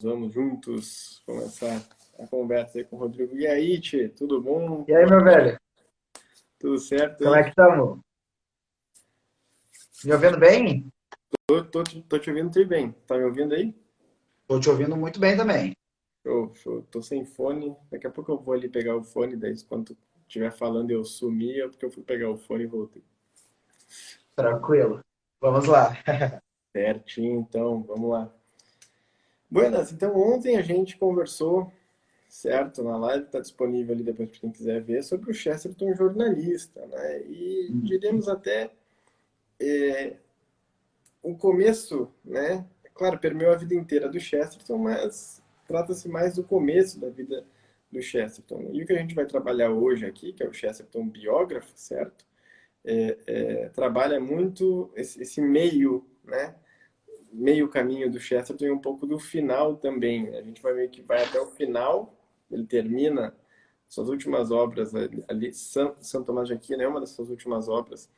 Vamos juntos começar a conversa aí com o Rodrigo. E aí, Tchê, tudo bom? E aí, meu velho, Tudo certo como é aí? que estamos? Me ouvindo bem? Tô te ouvindo tudo bem. Tá me ouvindo aí? Tô te ouvindo muito bem também. Show, show. Tô sem fone. Daqui a pouco eu vou ali pegar o fone, daí quando tu estiver falando eu sumi, é porque eu fui pegar o fone e voltei. Tranquilo. Vamos lá. Certinho, então, vamos lá. Buenas, então ontem a gente conversou, certo? Na live está disponível ali depois para quem quiser ver, sobre o Chesterton jornalista, né? E diríamos até o começo, né? Claro, permeou a vida inteira do Chesterton, mas trata-se mais do começo da vida do Chesterton. E o que a gente vai trabalhar hoje aqui, que é o Chesterton biógrafo, certo? Trabalha muito esse meio, né? Meio caminho do Chesterton e um pouco do final também. A gente vai meio que vai até o final, ele termina suas últimas obras ali, São Tomás de Aquino é uma das suas últimas obras,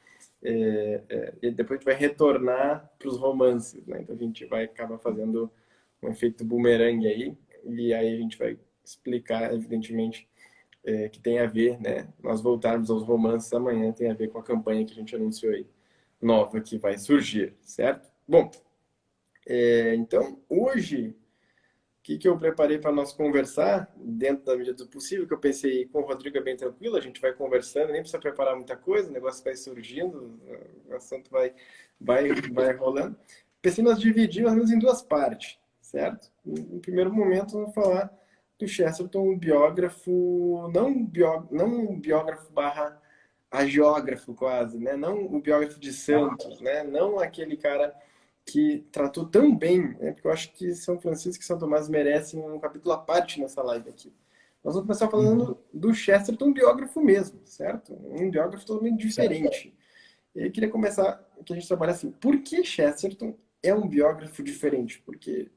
e depois a gente vai retornar para os romances, né? Então a gente vai acabar fazendo um efeito bumerangue aí, e aí a gente vai explicar, evidentemente, que tem a ver, né? Nós voltarmos aos romances amanhã tem a ver com a campanha que a gente anunciou aí, nova que vai surgir, certo? Bom, então hoje que eu preparei para nós conversar, dentro da medida do possível, que eu pensei com o Rodrigo é bem tranquilo, a gente vai conversando, nem precisa preparar muita coisa, o negócio vai surgindo, o assunto vai rolando. Pensei em nós dividir mais ou menos em duas partes, certo? No primeiro momento, vamos falar do Chesterton, um biógrafo, não um biógrafo barra agiógrafo quase, né? Não o biógrafo de Santos, né? Não aquele cara que tratou tão bem, né? Porque eu acho que São Francisco e São Tomás merecem um capítulo à parte nessa live aqui. Nós vamos começar falando do Chesterton, um biógrafo mesmo, certo? Um biógrafo totalmente Certo. diferente. E eu queria começar que a gente trabalha assim. Por que Chesterton é um biógrafo diferente? Porque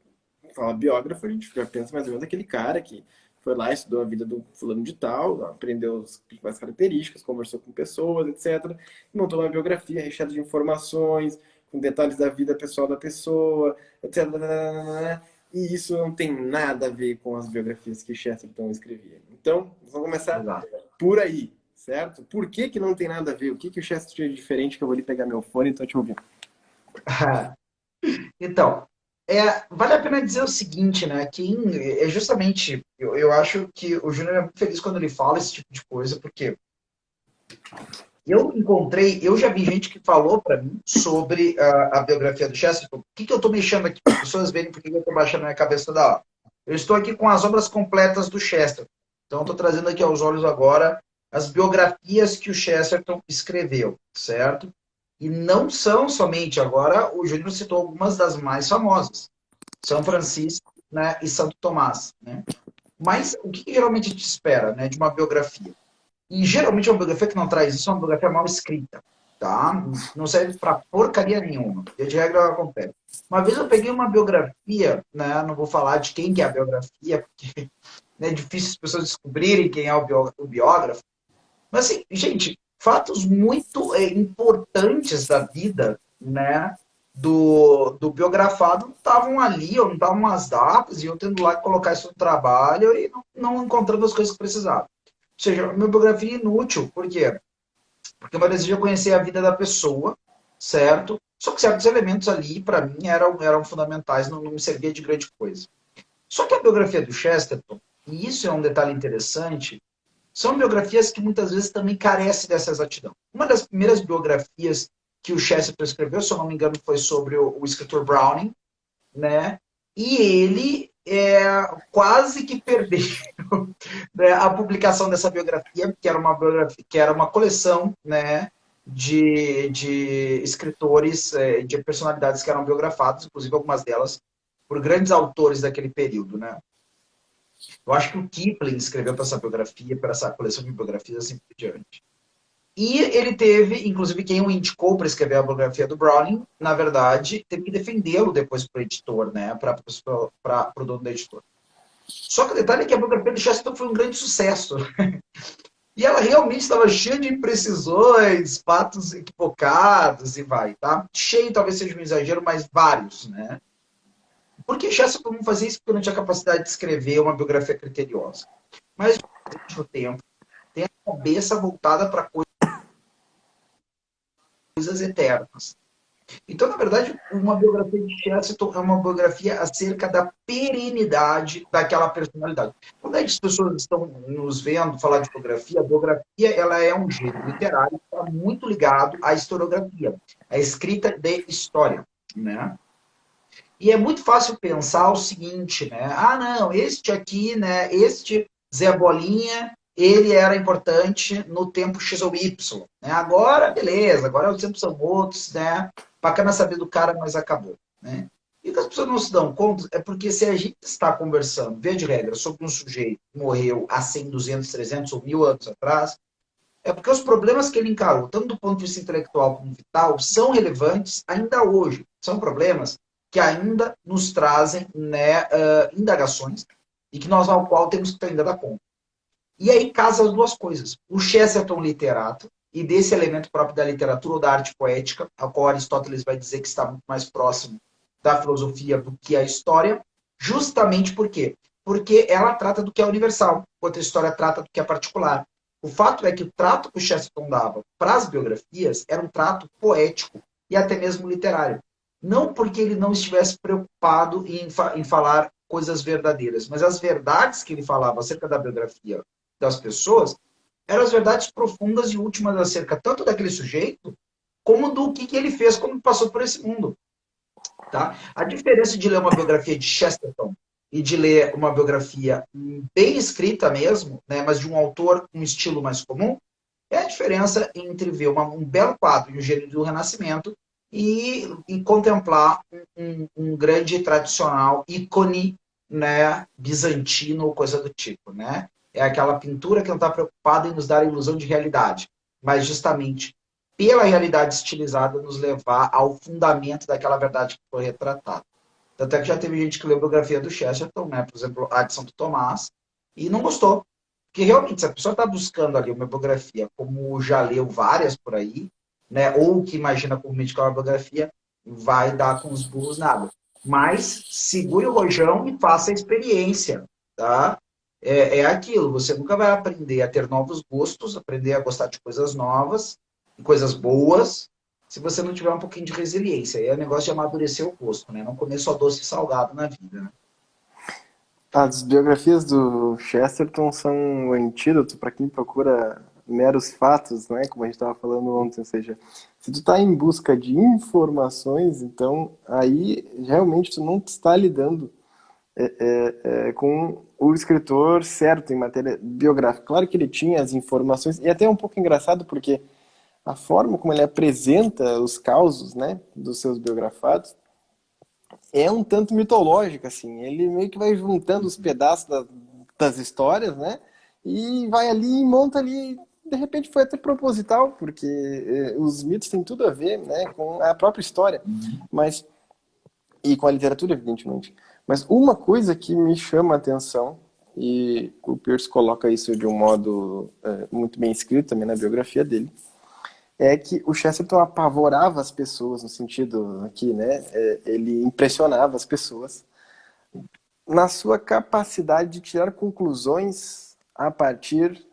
fala biógrafo, a gente já pensa mais ou menos aquele cara que foi lá, estudou a vida do fulano de tal, aprendeu as principais características, conversou com pessoas, etc. E montou uma biografia recheada de informações, com detalhes da vida pessoal da pessoa, etc. E isso não tem nada a ver com as biografias que Chesterton escrevia. Então, vamos começar Exato. por aí, certo? Por que não tem nada a ver? O que o Chesterton tinha de diferente que eu vou ali pegar meu fone e estou te ouvindo? Então, vale a pena dizer o seguinte, né? Que é justamente, eu acho que o Júnior é muito feliz quando ele fala esse tipo de coisa, porque eu já vi gente que falou para mim sobre a biografia do Chesterton. O que eu estou mexendo aqui para as pessoas verem porque eu estou baixando a minha cabeça toda hora? Eu estou aqui com as obras completas do Chesterton. Então, estou trazendo aqui aos olhos agora as biografias que o Chesterton escreveu, certo? E não são somente, agora o Júnior citou algumas das mais famosas. São Francisco, né, e Santo Tomás, né? Mas o que geralmente a gente espera, né, de uma biografia? E geralmente uma biografia que não traz isso é uma biografia mal escrita, tá? Não serve para porcaria nenhuma. E de regra ela acontece. Uma vez eu peguei uma biografia, né? Não vou falar de quem que é a biografia, porque né, é difícil as pessoas descobrirem quem é o biógrafo. Mas assim, gente, fatos muito importantes da vida, né? Do biografado estavam ali, ou não estavam as datas, e eu tendo lá que colocar isso no trabalho e não encontrando as coisas que precisava. Ou seja, a minha biografia é inútil. Por quê? Porque o meu desejo é conhecer a vida da pessoa, certo? Só que certos elementos ali, para mim, eram fundamentais, não me servia de grande coisa. Só que a biografia do Chesterton, e isso é um detalhe interessante, são biografias que muitas vezes também carecem dessa exatidão. Uma das primeiras biografias que o Chesterton escreveu, se eu não me engano, foi sobre o escritor Browning, né? E ele quase que perdeu né, a publicação dessa biografia, que era uma biografia, que era uma coleção, né, de escritores, de personalidades que eram biografados, inclusive algumas delas por grandes autores daquele período, né? Eu acho que o Kipling escreveu para essa biografia, para essa coleção de biografias, assim por diante. E ele teve, inclusive, quem o indicou para escrever a biografia do Browning, na verdade, teve que defendê-lo depois para o editor, né, para o dono da editora. Só que o detalhe é que a biografia do Chesterton foi um grande sucesso. E ela realmente estava cheia de imprecisões, fatos equivocados e vai, tá? Cheio talvez seja um exagero, mas vários, né? Por que Chesterton não fazia isso? Porque não tinha capacidade de escrever uma biografia criteriosa. Mas, durante o tempo, tem a cabeça voltada para coisas eternas. Então, na verdade, uma biografia de Chesterton é uma biografia acerca da perenidade daquela personalidade. Quando as pessoas estão nos vendo falar de biografia, a biografia ela é um gênero literário que está muito ligado à historiografia, à escrita de história, né? E é muito fácil pensar o seguinte, né? Ah, não, este aqui, né? Este Zé Bolinha, ele era importante no tempo X ou Y, né? Agora, beleza, agora os tempos são outros, né? Bacana saber do cara, mas acabou, né? E o que as pessoas não se dão conta é porque se a gente está conversando, via de regra, sobre um sujeito que morreu há 100, 200, 300 ou 1000 anos atrás, é porque os problemas que ele encarou, tanto do ponto de vista intelectual como vital, são relevantes ainda hoje. São problemas que ainda nos trazem, né, indagações e que nós, ao qual, temos que ainda dar conta. E aí casa as duas coisas. O Chesterton literato, e desse elemento próprio da literatura ou da arte poética, ao qual Aristóteles vai dizer que está muito mais próximo da filosofia do que a história, justamente por quê? Porque ela trata do que é universal, enquanto a história trata do que é particular. O fato é que o trato que o Chesterton dava para as biografias era um trato poético e até mesmo literário. Não porque ele não estivesse preocupado em falar coisas verdadeiras, mas as verdades que ele falava acerca da biografia das pessoas eram as verdades profundas e últimas acerca tanto daquele sujeito como do que ele fez quando passou por esse mundo. Tá? A diferença de ler uma biografia de Chesterton e de ler uma biografia bem escrita mesmo, né, mas de um autor com um estilo mais comum, é a diferença entre ver um belo quadro em um gênero do Renascimento e contemplar um grande tradicional ícone, né, bizantino ou coisa do tipo. Né? É aquela pintura que não está preocupada em nos dar a ilusão de realidade, mas justamente pela realidade estilizada nos levar ao fundamento daquela verdade que foi retratada. Tanto é que já teve gente que leu a biografia do Chesterton, né, por exemplo, a de Santo Tomás, e não gostou. Porque realmente, se a pessoa está buscando ali uma biografia, como já leu várias por aí, né, ou que imagina como medical uma biografia, vai dar com os burros nada. Mas segure o rojão e faça a experiência, tá? É aquilo, você nunca vai aprender a ter novos gostos, aprender a gostar de coisas novas, coisas boas, se você não tiver um pouquinho de resiliência. Aí é o negócio de amadurecer o gosto, né? Não comer só doce e salgado na vida, né? As biografias do Chesterton são um antídoto para quem procura meros fatos, né? Como a gente estava falando ontem, ou seja, se tu está em busca de informações, então aí realmente tu não está lidando com o escritor certo em matéria biográfica. Claro que ele tinha as informações, e até é um pouco engraçado porque a forma como ele apresenta os causos, né, dos seus biografados é um tanto mitológica, assim. Ele meio que vai juntando os pedaços das histórias, né, e vai ali e monta ali. De repente foi até proposital, porque os mitos têm tudo a ver, né, com a própria história, mas e com a literatura, evidentemente. Mas uma coisa que me chama a atenção, e o Peirce coloca isso de um modo muito bem escrito também na biografia dele, é que o Chesterton apavorava as pessoas, no sentido aqui, né? Ele impressionava as pessoas na sua capacidade de tirar conclusões a partir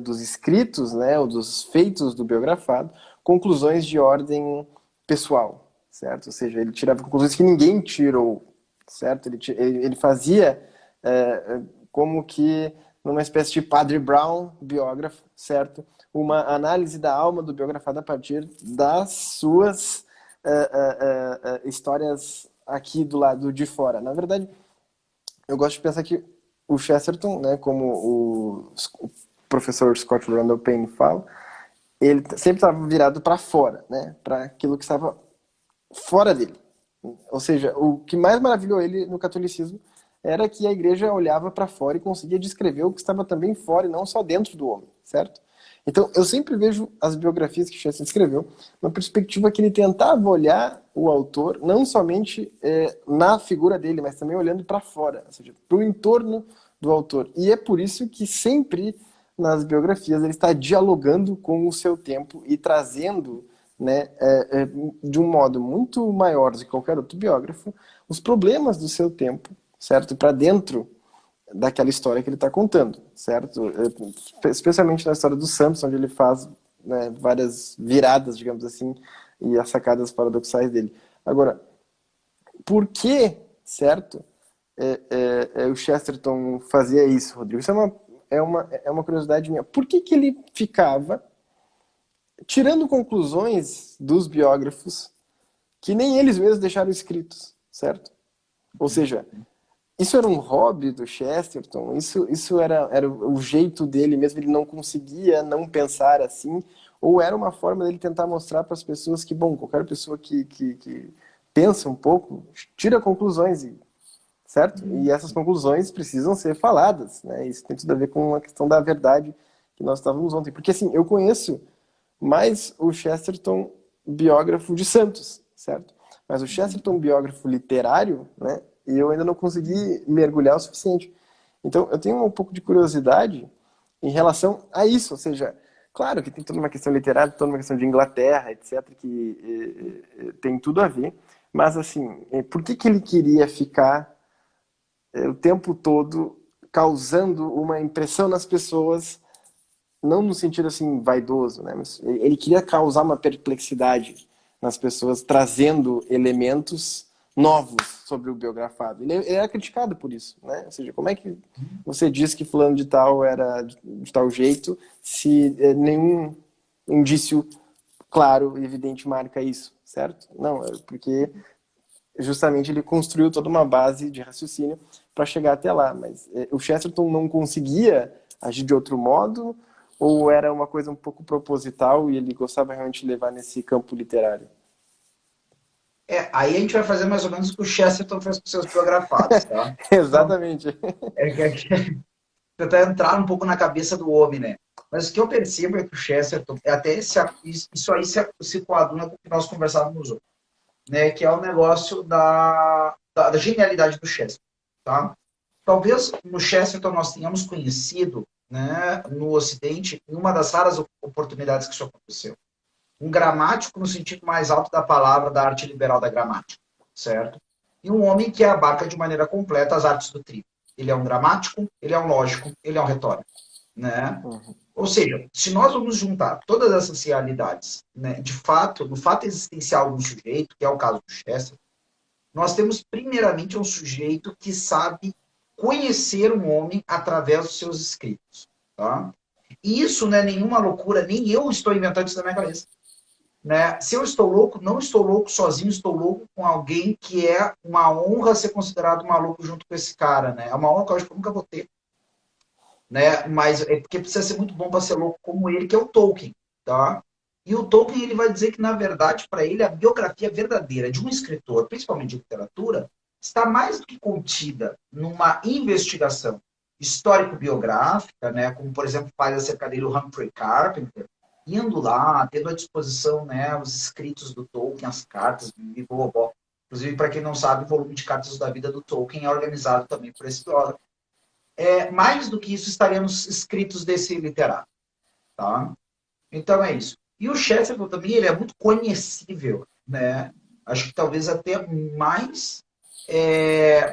dos escritos, né, ou dos feitos do biografado, conclusões de ordem pessoal, certo? Ou seja, ele tirava conclusões que ninguém tirou, certo? Ele fazia como que numa espécie de Padre Brown biógrafo, certo? Uma análise da alma do biografado a partir das suas histórias aqui do lado de fora. Na verdade, eu gosto de pensar que o Chesterton, né, como o professor Scott Randall Payne fala, ele sempre estava virado para fora, né, para aquilo que estava fora dele. Ou seja, o que mais maravilhou ele no catolicismo era que a igreja olhava para fora e conseguia descrever o que estava também fora e não só dentro do homem, certo? Então, eu sempre vejo as biografias que Chesterton escreveu na perspectiva que ele tentava olhar o autor, não somente na figura dele, mas também olhando para fora, ou seja, para o entorno do autor. E é por isso que sempre nas biografias ele está dialogando com o seu tempo e trazendo né, de um modo muito maior do que qualquer outro biógrafo, os problemas do seu tempo, certo? Para dentro daquela história que ele está contando, certo? Especialmente na história do Samson, onde ele faz, né, várias viradas, digamos assim, e as sacadas paradoxais dele. Agora, por que, certo, o Chesterton fazia isso, Rodrigo? Isso é uma curiosidade minha. Por que ele ficava tirando conclusões dos biógrafos que nem eles mesmos deixaram escritos, certo? Ou seja, isso era um hobby do Chesterton, isso era o jeito dele mesmo, ele não conseguia não pensar assim, ou era uma forma dele tentar mostrar para as pessoas que, bom, qualquer pessoa que pensa um pouco, tira conclusões, certo? E essas conclusões precisam ser faladas, né? Isso tem tudo a ver com a questão da verdade que nós estávamos ontem. Porque, assim, eu conheço mais o Chesterton biógrafo de Santos, certo? Mas o Chesterton biógrafo literário, né? E eu ainda não consegui mergulhar o suficiente. Então, eu tenho um pouco de curiosidade em relação a isso. Ou seja, claro que tem toda uma questão literária, toda uma questão de Inglaterra, etc., que tem tudo a ver. Mas, assim, por que ele queria ficar o tempo todo causando uma impressão nas pessoas, não no sentido assim vaidoso, né? Mas ele queria causar uma perplexidade nas pessoas, trazendo elementos novos sobre o biografado. Ele era criticado por isso, né? Ou seja, como é que você diz que fulano de tal era de tal jeito se nenhum indício claro e evidente marca isso, certo? Não, é porque justamente ele construiu toda uma base de raciocínio para chegar até lá. Mas o Chesterton não conseguia agir de outro modo, ou era uma coisa um pouco proposital e ele gostava realmente de levar nesse campo literário? Aí a gente vai fazer mais ou menos o que o Chesterton fez com seus biografados, tá? Então, Exatamente. tentar entrar um pouco na cabeça do homem, né? Mas o que eu percebo é que o Chesterton, até isso aí se coaduna com o que nós conversávamos hoje, né? Que é o negócio da genialidade do Chesterton, tá? Talvez no Chesterton nós tenhamos conhecido, né, no Ocidente, em uma das raras oportunidades que isso aconteceu, um gramático no sentido mais alto da palavra da arte liberal da gramática, certo? E um homem que abarca de maneira completa as artes do trigo. Ele é um gramático, ele é um lógico, ele é um retórico, né? Uhum. Ou seja, se nós vamos juntar todas essas realidades, né, de fato, no fato existencial do sujeito, que é o caso do Chester, nós temos primeiramente um sujeito que sabe conhecer um homem através dos seus escritos, tá? E isso não é nenhuma loucura, nem eu estou inventando isso na minha cabeça. Né? Se eu estou louco, não estou louco sozinho, estou louco com alguém que é uma honra ser considerado maluco junto com esse cara, né? É uma honra que eu acho que eu nunca vou ter, né? Mas é porque precisa ser muito bom para ser louco como ele, que é o Tolkien, tá? E o Tolkien ele vai dizer que na verdade para ele a biografia verdadeira de um escritor, principalmente de literatura, está mais do que contida numa investigação histórico-biográfica, né? Como por exemplo faz acerca dele o Humphrey Carpenter, indo lá, tendo à disposição, né, os escritos do Tolkien, as cartas, blá. Inclusive, para quem não sabe, o volume de cartas da vida do Tolkien é organizado também por esse biógrafo. Mais do que isso estaria nos escritos desse literato. Tá? Então é isso. E o Chesterton também ele é muito conhecível. Né? Acho que talvez até mais.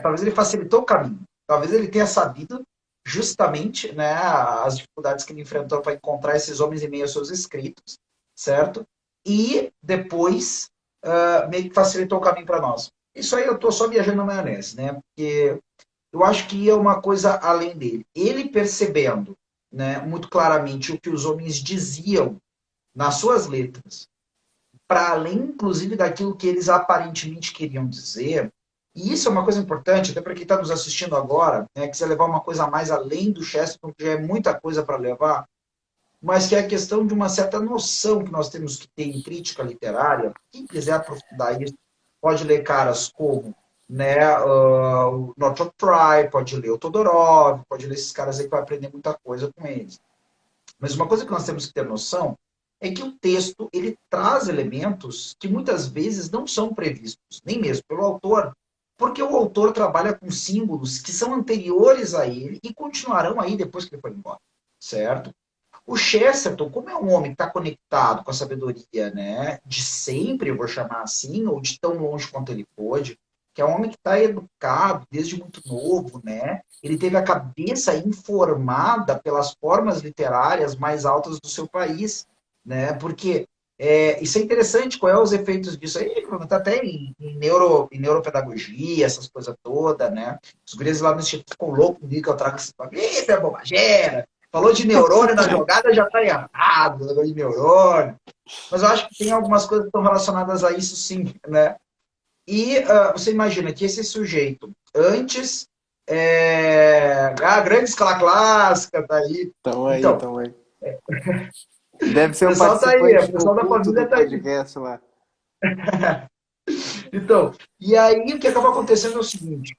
Talvez ele facilitou o caminho. Talvez ele tenha sabido justamente, né, as dificuldades que ele enfrentou para encontrar esses homens em meio aos seus escritos, certo? E depois meio que facilitou o caminho para nós. Isso aí eu estou só viajando na maionese, né? Porque eu acho que é uma coisa além dele. Ele percebendo, né, muito claramente o que os homens diziam nas suas letras, para além, inclusive, daquilo que eles aparentemente queriam dizer. E isso é uma coisa importante, até para quem está nos assistindo agora, né, quiser levar uma coisa mais além do Chesterton, que já é muita coisa para levar, mas que é a questão de uma certa noção que nós temos que ter em crítica literária. Quem quiser aprofundar isso, pode ler caras como, né, o Northrop Frye, pode ler o Todorov, pode ler esses caras aí que vai aprender muita coisa com eles. Mas uma coisa que nós temos que ter noção é que o texto ele traz elementos que muitas vezes não são previstos, nem mesmo pelo autor, porque o autor trabalha com símbolos que são anteriores a ele e continuarão aí depois que ele foi embora, certo? O Chesterton, como é um homem que está conectado com a sabedoria, né, de sempre, eu vou chamar assim, ou de tão longe quanto ele pôde, que é um homem que está educado desde muito novo, né? Ele teve a cabeça informada pelas formas literárias mais altas do seu país, né? Porque isso é interessante, qual é os efeitos disso aí? Está até em neuropedagogia, essas coisas todas, né? Os guris lá no Instituto ficam loucos comigo que eu trago esse papo. Isso é bobageira! Falou de neurônio na jogada, já está errado, negócio de neurônio. Mas eu acho que tem algumas coisas que estão relacionadas a isso, sim, né? E você imagina que esse sujeito, antes, a grande escola clássica, tá aí. Então aí, Então, então aí. Deve o ser um pessoal tá aí, o participante pessoal da oculto do família tá aí. podcast lá. Então, e aí o que acaba acontecendo é o seguinte,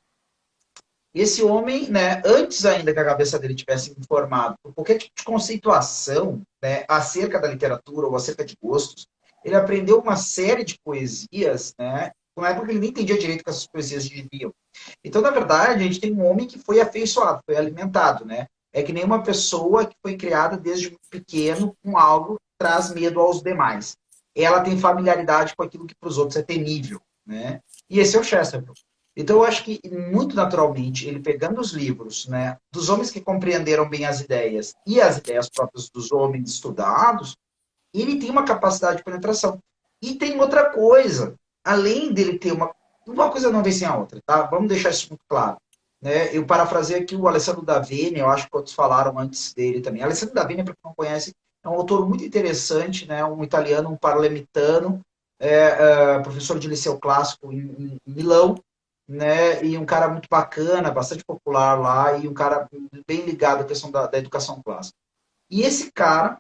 esse homem, né, antes ainda que a cabeça dele tivesse informado por qualquer tipo de conceituação, né, acerca da literatura ou acerca de gostos, ele aprendeu uma série de poesias, né, na época ele nem entendia direito o que essas poesias diziam. Então, na verdade, a gente tem um homem que foi afeiçoado, foi alimentado, né? É que nem uma pessoa que foi criada desde muito pequeno com algo que traz medo aos demais. Ela tem familiaridade com aquilo que para os outros é temível, né? E esse é o Chesterton. Então, eu acho que, muito naturalmente, ele pegando os livros, né, dos homens que compreenderam bem as ideias e as ideias próprias dos homens estudados, ele tem uma capacidade de penetração. E tem outra coisa, além dele ter uma coisa não vem sem a outra, tá? Vamos deixar isso muito claro. Né? Eu parafrasei aqui o Alessandro Davene, eu acho que outros falaram antes dele também. Alessandro Davene, para quem não conhece, é um autor muito interessante, né? Um italiano, um parlamentano, professor de liceu clássico em Milão, né? E um cara muito bacana, bastante popular lá, e um cara bem ligado à questão da educação clássica. E esse cara,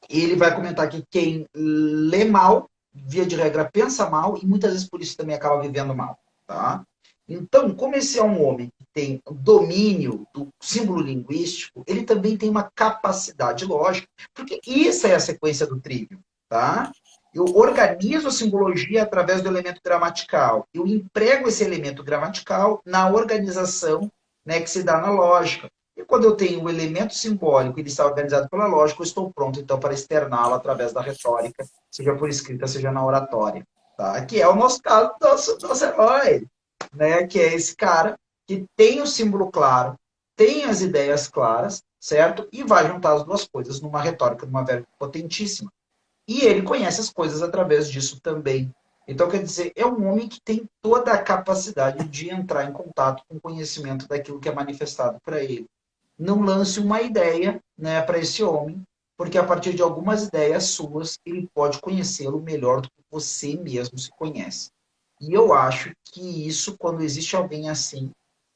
ele vai comentar que quem lê mal, via de regra, pensa mal, e muitas vezes por isso também acaba vivendo mal. Tá? Então, como esse é um homem que tem domínio do símbolo linguístico, ele também tem uma capacidade lógica, porque isso é a sequência do trivium. Tá? Eu organizo a simbologia através do elemento gramatical. Eu emprego esse elemento gramatical na organização, né, que se dá na lógica. E quando eu tenho o elemento simbólico e ele está organizado pela lógica, eu estou pronto, então, para externá-lo através da retórica, seja por escrita, seja na oratória. Tá? Que é o nosso caso do nosso herói, né? Que é esse cara que tem o símbolo claro, tem as ideias claras, certo? E vai juntar as duas coisas numa retórica, numa verba potentíssima. E ele conhece as coisas através disso também. Então, quer dizer, é um homem que tem toda a capacidade de entrar em contato com o conhecimento daquilo que é manifestado para ele. Não lance uma ideia, né, para esse homem, porque a partir de algumas ideias suas, ele pode conhecê-lo melhor do que você mesmo se conhece. E eu acho que isso, quando existe alguém assim,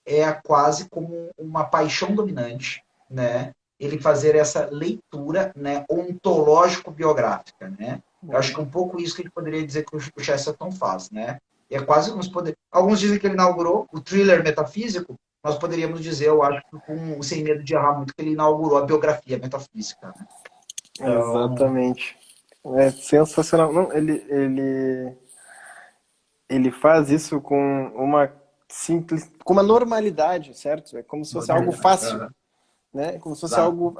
é quase como uma paixão dominante, né? Ele fazer essa leitura, né, ontológico-biográfica, né? Eu acho que é um pouco isso que a gente poderia dizer que o Chesterton faz, né? É quase uns poder. Alguns dizem que ele inaugurou o thriller metafísico, nós poderíamos dizer, eu acho, sem medo de errar muito, que ele inaugurou a biografia metafísica. Né? Então, Exatamente. É sensacional. Não, ele faz isso com uma simples, com uma normalidade, certo? É como se fosse algo fácil, né? Como se fosse exato.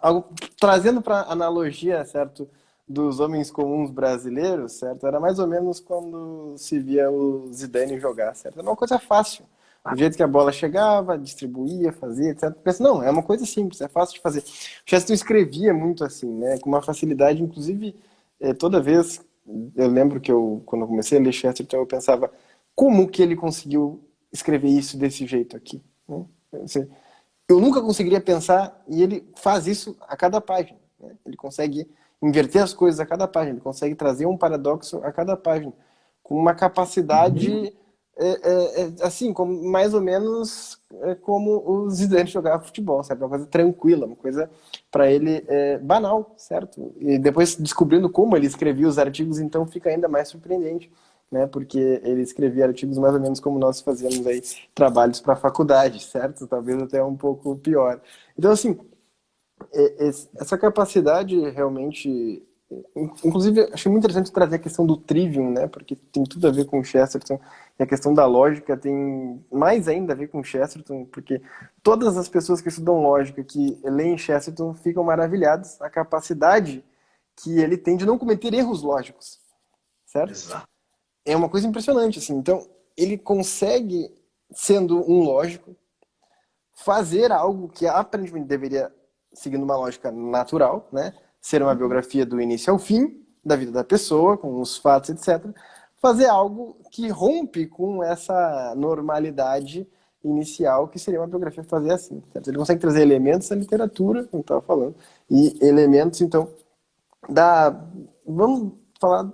algo trazendo para analogia, certo? Dos homens comuns brasileiros, certo? Era mais ou menos quando se via o Zidane jogar, certo? Era uma coisa fácil. O jeito que a bola chegava, distribuía, fazia, etc. Pensa, não, é uma coisa simples, é fácil de fazer. O Chesterton escrevia muito assim, né? Com uma facilidade, inclusive, toda vez, eu lembro que quando eu comecei a ler Chesterton, eu pensava, como que ele conseguiu escrever isso desse jeito aqui? Né? Eu nunca conseguiria pensar, e ele faz isso a cada página. Né? Ele consegue inverter as coisas a cada página, ele consegue trazer um paradoxo a cada página, com uma capacidade, assim, como, mais ou menos como o Zidane jogava futebol, certo? Uma coisa tranquila, uma coisa para ele banal, certo? E depois descobrindo como ele escrevia os artigos, então fica ainda mais surpreendente. Né, porque ele escrevia artigos mais ou menos como nós fazíamos aí, trabalhos para a faculdade, certo? Talvez até um pouco pior. Então, assim, essa capacidade realmente Inclusive, achei muito interessante trazer a questão do trivium, né? Porque tem tudo a ver com o Chesterton. E a questão da lógica tem mais ainda a ver com o Chesterton, porque todas as pessoas que estudam lógica, que leem Chesterton, ficam maravilhadas a capacidade que ele tem de não cometer erros lógicos, certo? Exato. É uma coisa impressionante, assim. Então, ele consegue, sendo um lógico, fazer algo que aparentemente deveria, seguindo uma lógica natural, né? Ser uma biografia do início ao fim da vida da pessoa, com os fatos, etc. Fazer algo que rompe com essa normalidade inicial, que seria uma biografia fazer assim. Certo? Ele consegue trazer elementos da literatura, como estava falando, e elementos, então, da... Vamos falar...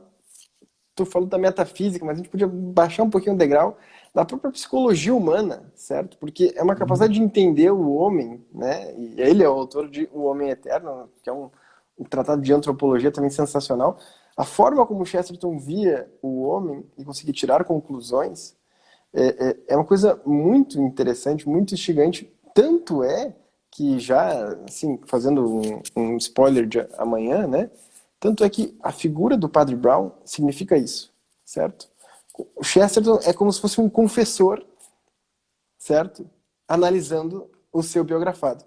Tu falou da metafísica, mas a gente podia baixar um pouquinho o degrau da própria psicologia humana, certo? Porque é uma capacidade de entender o homem, né? E ele é o autor de O Homem Eterno, que é um tratado de antropologia também sensacional. A forma como Chesterton via o homem e conseguia tirar conclusões é uma coisa muito interessante, muito instigante. Tanto é que já, assim, fazendo um spoiler de amanhã, né? Tanto é que a figura do Padre Brown significa isso, certo? O Chesterton é como se fosse um confessor, certo? Analisando o seu biografado.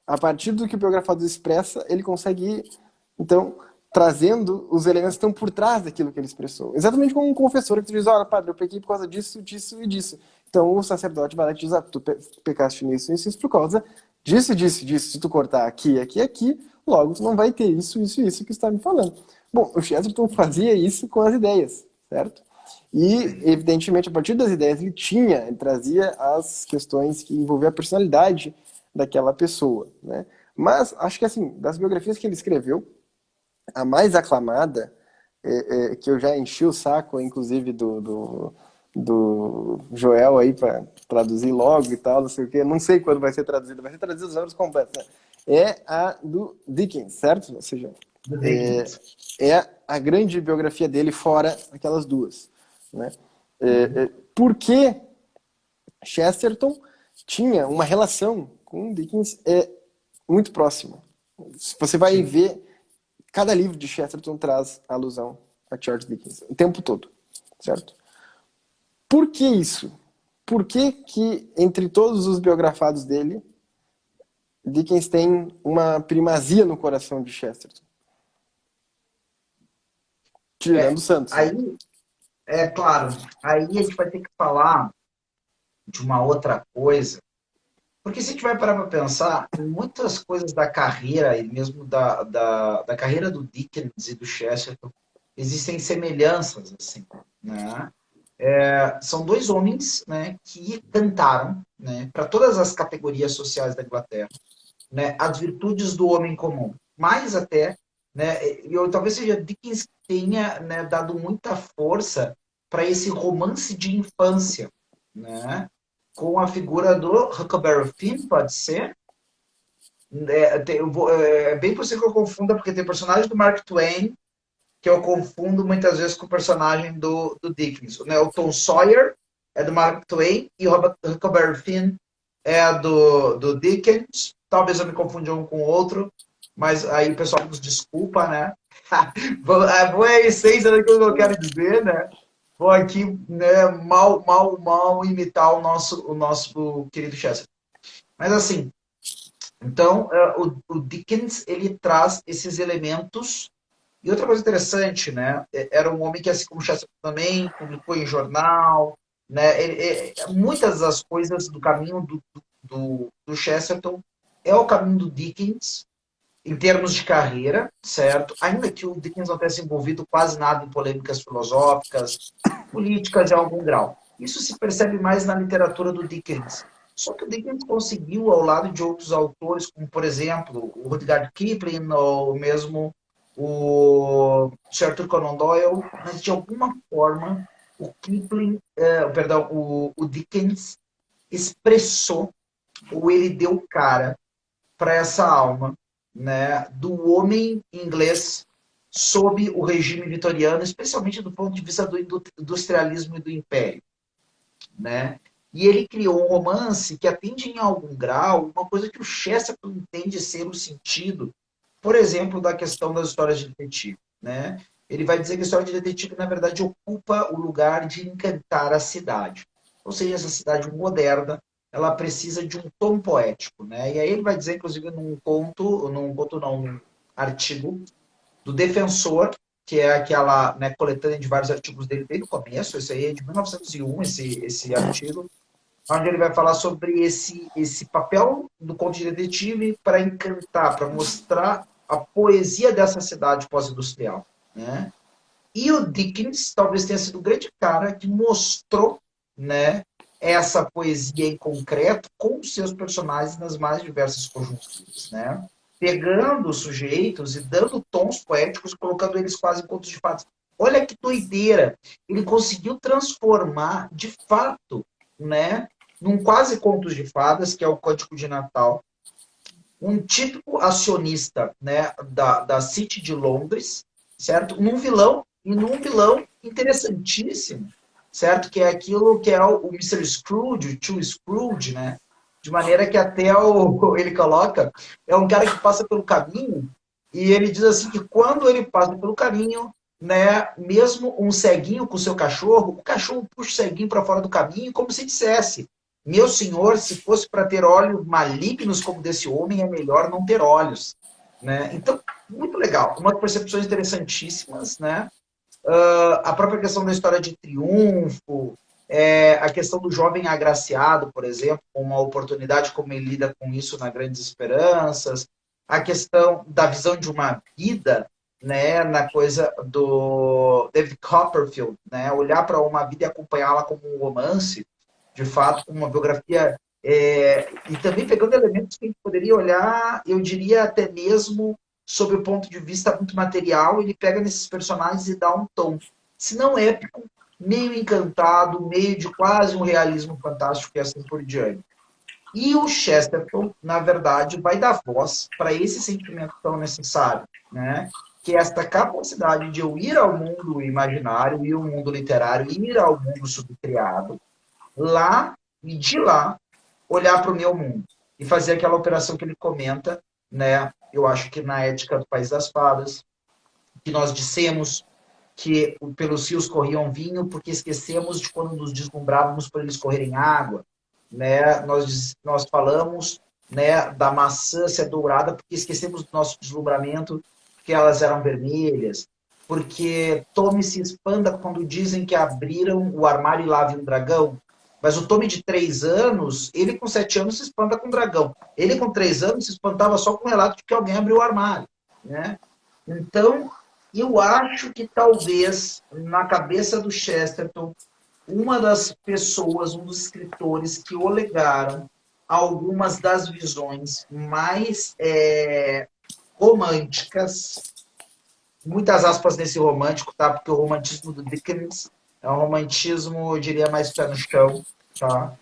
A partir do que o biografado expressa, ele consegue ir, então, trazendo os elementos que estão por trás daquilo que ele expressou. Exatamente como um confessor que diz, olha, padre, eu pequei por causa disso, disso e disso. Então o sacerdote vai lá e diz, tu pecaste nisso, isso por causa disso, disso, disso. Se tu cortar aqui, aqui, aqui, logo tu não vai ter isso, isso e isso que está me falando. Bom, o Chesterton fazia isso com as ideias, certo? E, evidentemente, a partir das ideias ele trazia as questões que envolviam a personalidade daquela pessoa, né? Mas, acho que, assim, das biografias que ele escreveu, a mais aclamada, que eu já enchi o saco, inclusive, do Joel aí para traduzir logo e tal, não sei o quê. Não sei quando vai ser traduzido os números completos, né? É a do Dickens, certo? Ou seja, é a grande biografia dele fora aquelas duas, né? Porque Chesterton tinha uma relação com Dickens muito próxima. Você vai Sim. ver, cada livro de Chesterton traz alusão a Charles Dickens, o tempo todo, certo? Por que isso? Por que entre todos os biografados dele, Dickens tem uma primazia no coração de Chesterton? Tirando Santos, né? Aí, claro, aí a gente vai ter que falar de uma outra coisa, porque se a gente vai parar para pensar, em muitas coisas da carreira, e mesmo da carreira do Dickens e do Chesterton, existem semelhanças, assim, né? São dois homens, né, que cantaram, né, para todas as categorias sociais da Inglaterra, né, as virtudes do homem comum. Mais até, né, talvez seja Dickens que tenha, né, dado muita força para esse romance de infância, né, com a figura do Huckleberry Finn, pode ser? É bem possível que eu confunda, porque tem personagem do Mark Twain que eu confundo muitas vezes com o personagem do Dickens. Né? O Tom Sawyer é do Mark Twain e o Huckleberry Finn é do Dickens. Talvez eu me confunda um com o outro, mas aí o pessoal nos desculpa, né? Boa a essência daquilo que eu quero dizer, né? Vou aqui, né, mal imitar o nosso querido Chester. Mas assim, então, o Dickens, ele traz esses elementos. E outra coisa interessante, né? Era um homem que, assim como Chesterton também, publicou em jornal, né? Muitas das coisas do caminho do Chesterton é o caminho do Dickens, em termos de carreira, certo? Ainda que o Dickens não tenha se envolvido quase nada em polêmicas filosóficas, políticas em algum grau. Isso se percebe mais na literatura do Dickens. Só que o Dickens conseguiu, ao lado de outros autores, como, por exemplo, o Rudyard Kipling, ou mesmo o Sir Arthur Conan Doyle, mas de alguma forma o Dickens expressou, ou ele deu cara para essa alma, né, do homem inglês sob o regime vitoriano, especialmente do ponto de vista do industrialismo e do império, né? E ele criou um romance que atende em algum grau uma coisa que o Chesterton entende ser o sentido por exemplo, da questão das histórias de detetive, né? Ele vai dizer que a história de detetive, na verdade, ocupa o lugar de encantar a cidade. Ou seja, essa cidade moderna, ela precisa de um tom poético, né? E aí ele vai dizer, inclusive, num artigo do Defensor, que é aquela, né, coletânea de vários artigos dele desde o começo, esse aí é de 1901, esse artigo, onde ele vai falar sobre esse papel do conto de detetive para encantar, para mostrar a poesia dessa cidade pós-industrial, né? E o Dickens talvez tenha sido o grande cara que mostrou, né, essa poesia em concreto com os seus personagens nas mais diversas conjunturas, né? Pegando os sujeitos e dando tons poéticos, colocando eles quase em contos de fadas. Olha que doideira! Ele conseguiu transformar, de fato, né, num quase contos de fadas, que é o Cântico de Natal, um típico acionista, né, da City de Londres, certo? Num vilão interessantíssimo, certo? Que é aquilo que é o Mr. Scrooge, o Tio Scrooge, né? De maneira que até ele coloca, é um cara que passa pelo caminho e ele diz assim que quando ele passa pelo caminho, né, mesmo um ceguinho com o seu cachorro, o cachorro puxa o ceguinho para fora do caminho como se dissesse: meu senhor, se fosse para ter olhos malignos como desse homem, é melhor não ter olhos, né? Então, muito legal. Umas percepções interessantíssimas, né? A própria questão da história de triunfo, a questão do jovem agraciado, por exemplo, com uma oportunidade, como ele lida com isso na Grandes Esperanças, a questão da visão de uma vida, né, na coisa do David Copperfield, né, olhar para uma vida e acompanhá-la como um romance, de fato, com uma biografia, e também pegando elementos que a gente poderia olhar, eu diria até mesmo sob o ponto de vista muito material, ele pega nesses personagens e dá um tom, se não épico, meio encantado, meio de quase um realismo fantástico e assim por diante. E o Chesterton, na verdade, vai dar voz para esse sentimento tão necessário, né? Que é esta capacidade de eu ir ao mundo imaginário, ir ao mundo literário, ir ao mundo subcriado, lá e de lá olhar para o meu mundo e fazer aquela operação que ele comenta, né? Eu acho que na Ética do País das Fadas, que nós dissemos que pelos rios corriam vinho porque esquecemos de quando nos deslumbrávamos por eles correrem água, né? Nós falamos, né, da maçã ser dourada porque esquecemos do nosso deslumbramento porque elas eram vermelhas, porque Tommy se espanta quando dizem que abriram o armário e lá viu um dragão, mas o Tommy de 3 anos, ele com 7 anos se espanta com um dragão. Ele com 3 anos se espantava só com o relato de que alguém abriu o armário, né? Então, eu acho que talvez, na cabeça do Chesterton, uma das pessoas, um dos escritores que o legaram algumas das visões mais românticas, muitas aspas nesse romântico, tá? Porque o romantismo do Dickens é um romantismo, eu diria, mais pé no chão, tá?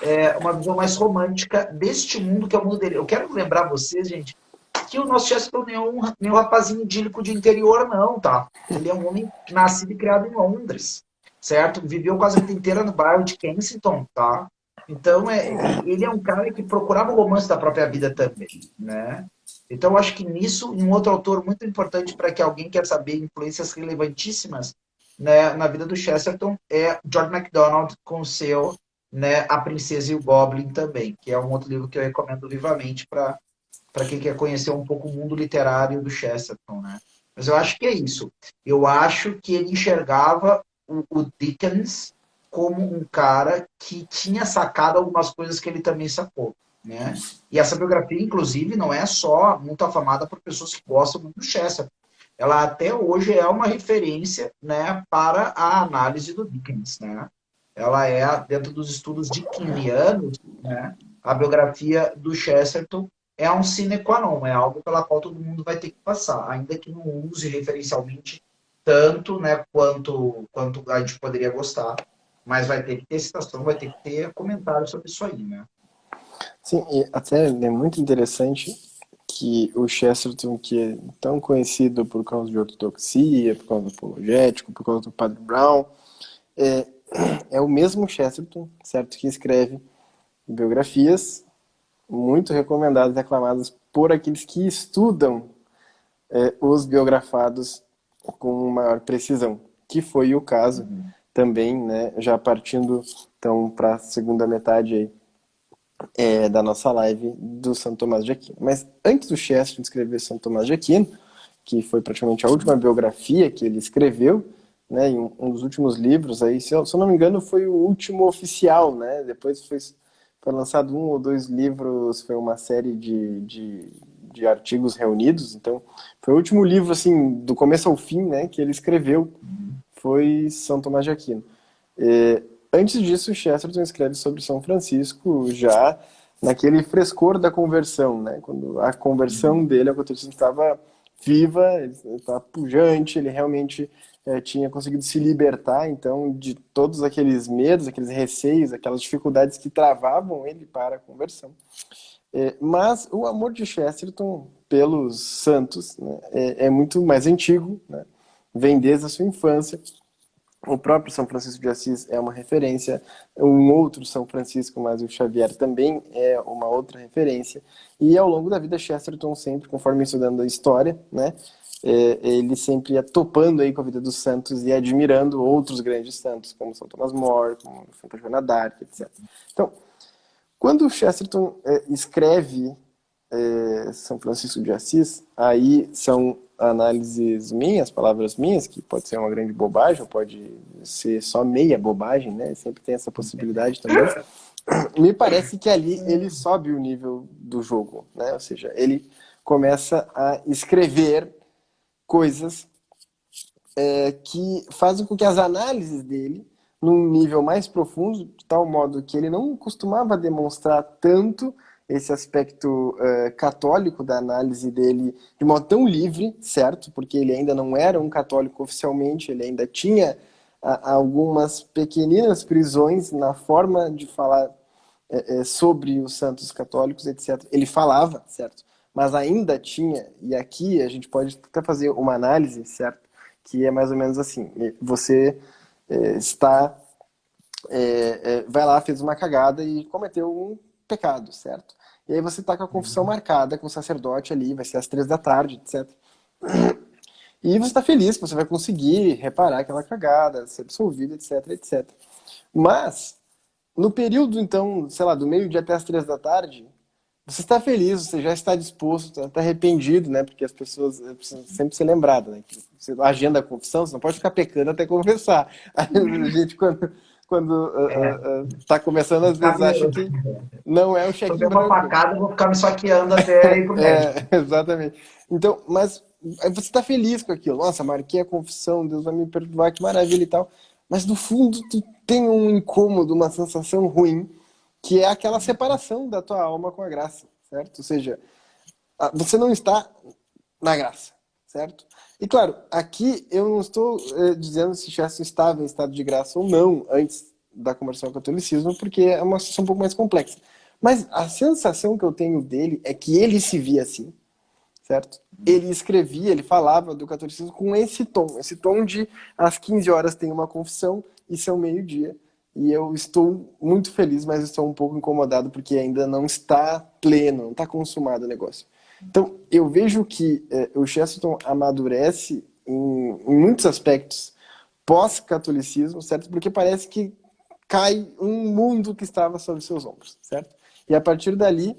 É uma visão mais romântica deste mundo que é o mundo dele. Eu quero lembrar vocês, gente, que o nosso Chesterton não é nem um rapazinho idílico de interior, não, tá? Ele é um homem nascido e criado em Londres, certo? Viveu quase a vida inteira no bairro de Kensington, tá? Então, ele é um cara que procurava o romance da própria vida também, né? Então, eu acho que nisso, um outro autor muito importante para que alguém quer saber influências relevantíssimas, né, na vida do Chesterton é George MacDonald com o seu, né, A Princesa e o Goblin também, que é um outro livro que eu recomendo vivamente para quem quer conhecer um pouco o mundo literário do Chesterton, né? Mas eu acho que é isso. Eu acho que ele enxergava o Dickens como um cara que tinha sacado algumas coisas que ele também sacou, né? E essa biografia, inclusive, não é só muito afamada por pessoas que gostam muito do Chesterton. Ela até hoje é uma referência, né, para a análise do Dickens, né? Ela é, dentro dos estudos dickenianos, né, a biografia do Chesterton é um sine qua non, é algo pela qual todo mundo vai ter que passar, ainda que não use referencialmente tanto, né, quanto a gente poderia gostar, mas vai ter que ter citação, vai ter que ter comentário sobre isso aí, né? Sim, e até é muito interessante que o Chesterton, que é tão conhecido por causa de ortodoxia, por causa do apologético, por causa do Padre Brown, é, é o mesmo Chesterton, certo, que escreve biografias muito recomendadas e aclamadas por aqueles que estudam os biografados com maior precisão, que foi o caso também, né, já partindo então para a segunda metade aí, da nossa live do Santo Tomás de Aquino. Mas antes do Chesterton escrever Santo Tomás de Aquino, que foi praticamente a última biografia que ele escreveu, né, em um dos últimos livros, aí, se eu não me engano, foi o último oficial, né? Depois foi lançado um ou dois livros, foi uma série de artigos reunidos, então foi o último livro, assim, do começo ao fim, né, que ele escreveu, foi São Tomás de Aquino. Antes disso, Chesterton escreve sobre São Francisco já naquele frescor da conversão, né, quando a conversão dele ao catolicismo estava viva, ele estava pujante, ele realmente tinha conseguido se libertar, então, de todos aqueles medos, aqueles receios, aquelas dificuldades que travavam ele para a conversão. Mas o amor de Chesterton pelos santos, né, é muito mais antigo, né, vem desde a sua infância. O próprio São Francisco de Assis é uma referência, um outro São Francisco, mas o Xavier também é uma outra referência. E ao longo da vida, Chesterton sempre, conforme estudando a história, né, ele sempre ia topando aí com a vida dos santos e admirando outros grandes santos, como São Tomás More, como Santa Joana d'Arc, etc. Então, quando Chesterton escreve São Francisco de Assis, aí são análises minhas, palavras minhas, que pode ser uma grande bobagem, ou pode ser só meia bobagem, né? Sempre tem essa possibilidade também. Me parece que ali ele sobe o nível do jogo, né? Ou seja, ele começa a escrever coisas que fazem com que as análises dele, num nível mais profundo, de tal modo que ele não costumava demonstrar tanto esse aspecto católico da análise dele de modo tão livre, certo? Porque ele ainda não era um católico oficialmente, ele ainda tinha algumas pequeninas prisões na forma de falar sobre os santos católicos, etc. Ele falava, certo? Mas ainda tinha, e aqui a gente pode até fazer uma análise, certo? Que é mais ou menos assim, você vai lá, fez uma cagada e cometeu um pecado, certo? E aí você está com a confissão marcada com o sacerdote ali, vai ser às 3 da tarde, etc. E você está feliz que você vai conseguir reparar aquela cagada, ser absolvido, etc, etc. Mas, no período, então, sei lá, do meio-dia até às 3 da tarde, você está feliz, você já está disposto, está arrependido, né? Porque as pessoas precisam sempre ser lembradas, né? Você agenda a confissão, você não pode ficar pecando até confessar. A gente, quando está começando, às vezes acha que não é um Se eu cheque der em uma branco. facada, eu vou ficar me saqueando até ir pro médico. Exatamente. Então, mas você está feliz com aquilo. Nossa, marquei a confissão, Deus vai me perdoar, que maravilha e tal. Mas no fundo, tu tem um incômodo, uma sensação ruim, que é aquela separação da tua alma com a graça, certo? Ou seja, você não está na graça, certo? E claro, aqui eu não estou dizendo se Chesterton estava em estado de graça ou não antes da conversão ao catolicismo, porque é uma situação um pouco mais complexa. Mas a sensação que eu tenho dele é que ele se via assim, certo? Ele escrevia, ele falava do catolicismo com esse tom de às 15 horas tem uma confissão e são meio-dia. E eu estou muito feliz, mas estou um pouco incomodado porque ainda não está pleno, não está consumado o negócio. Então, eu vejo que o Chesterton amadurece em muitos aspectos pós-catolicismo, certo? Porque parece que cai um mundo que estava sobre seus ombros, certo? E a partir dali,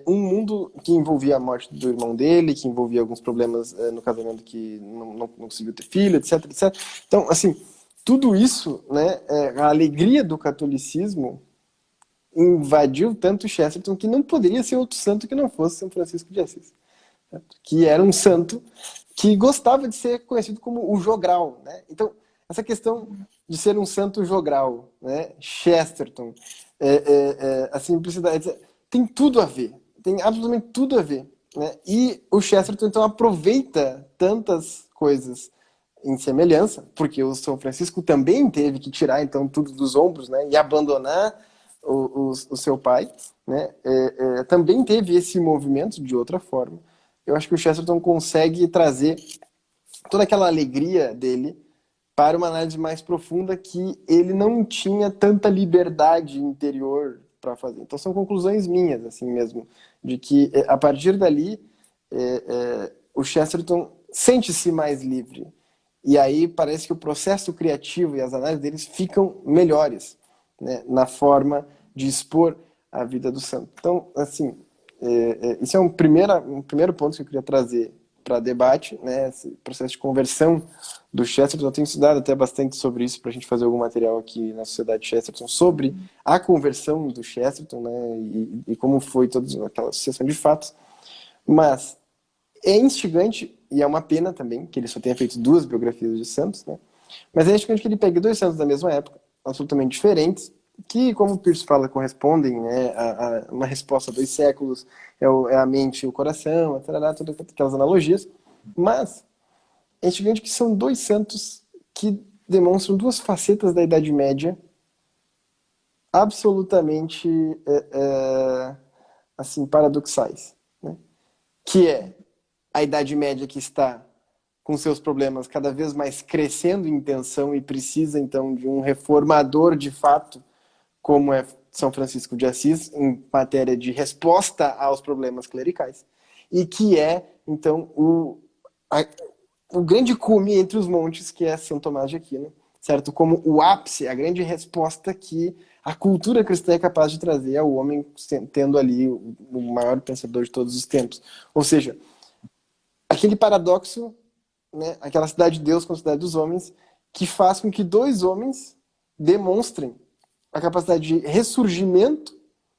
um mundo que envolvia a morte do irmão dele, que envolvia alguns problemas no casamento, que não conseguiu ter filho, etc, etc. Então, assim, tudo isso, né, a alegria do catolicismo invadiu tanto Chesterton que não poderia ser outro santo que não fosse São Francisco de Assis, certo? Que era um santo que gostava de ser conhecido como o jogral, né? Então, essa questão de ser um santo jogral, né? Chesterton, a simplicidade, tem tudo a ver, tem absolutamente tudo a ver, né? E o Chesterton, então, aproveita tantas coisas em semelhança, porque o São Francisco também teve que tirar, então, tudo dos ombros, né? E abandonar o seu pai, né? Também teve esse movimento de outra forma. Eu acho que o Chesterton consegue trazer toda aquela alegria dele para uma análise mais profunda que ele não tinha tanta liberdade interior para fazer. Então são conclusões minhas, assim mesmo, de que a partir dali o Chesterton sente-se mais livre. E aí parece que o processo criativo e as análises deles ficam melhores, né, na forma de expor a vida do santo. Então, assim, isso é um primeiro ponto que eu queria trazer para debate, né, esse processo de conversão do Chesterton. Eu tenho estudado até bastante sobre isso para a gente fazer algum material aqui na Sociedade Chesterton sobre a conversão do Chesterton, né, e como foi toda aquela sucessão de fatos. Mas é instigante, e é uma pena também, que ele só tenha feito 2 biografias de santos, né? Mas é instigante que ele pegue 2 santos da mesma época, absolutamente diferentes, que, como o Peirce fala, correspondem, né, a uma resposta a 2 séculos, é a mente e o coração, todas aquelas analogias. Mas é instigante que são 2 santos que demonstram 2 facetas da Idade Média absolutamente assim, paradoxais, né? Que é a Idade Média, que está com seus problemas cada vez mais crescendo em tensão e precisa, então, de um reformador de fato, como é São Francisco de Assis, em matéria de resposta aos problemas clericais, e que é, então, o grande cume entre os montes, que é São Tomás de Aquino, certo? Como o ápice, a grande resposta que a cultura cristã é capaz de trazer ao homem, tendo ali o maior pensador de todos os tempos. Ou seja, aquele paradoxo, né, aquela cidade de Deus com a cidade dos homens, que faz com que 2 homens demonstrem a capacidade de ressurgimento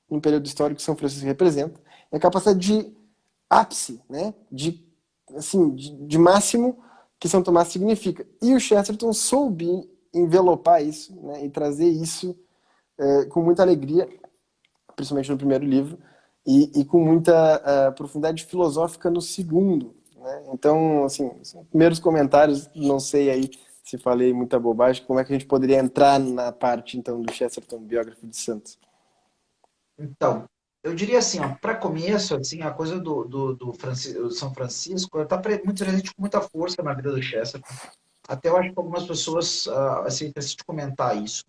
no período histórico que São Francisco representa, e a capacidade de ápice, né, de máximo que São Tomás significa. E o Chesterton soube envelopar isso, né, e trazer isso com muita alegria, principalmente no primeiro livro, e com muita profundidade filosófica no segundo, né? Então, assim, primeiros comentários, não sei aí se falei muita bobagem, como é que a gente poderia entrar na parte, então, do Chesterton, biógrafo de Santos? Então, eu diria assim, ó, para começo, assim, a coisa do São Francisco está muito presente com muita força na vida do Chesterton. Até eu acho que algumas pessoas assim, precisam de comentar isso.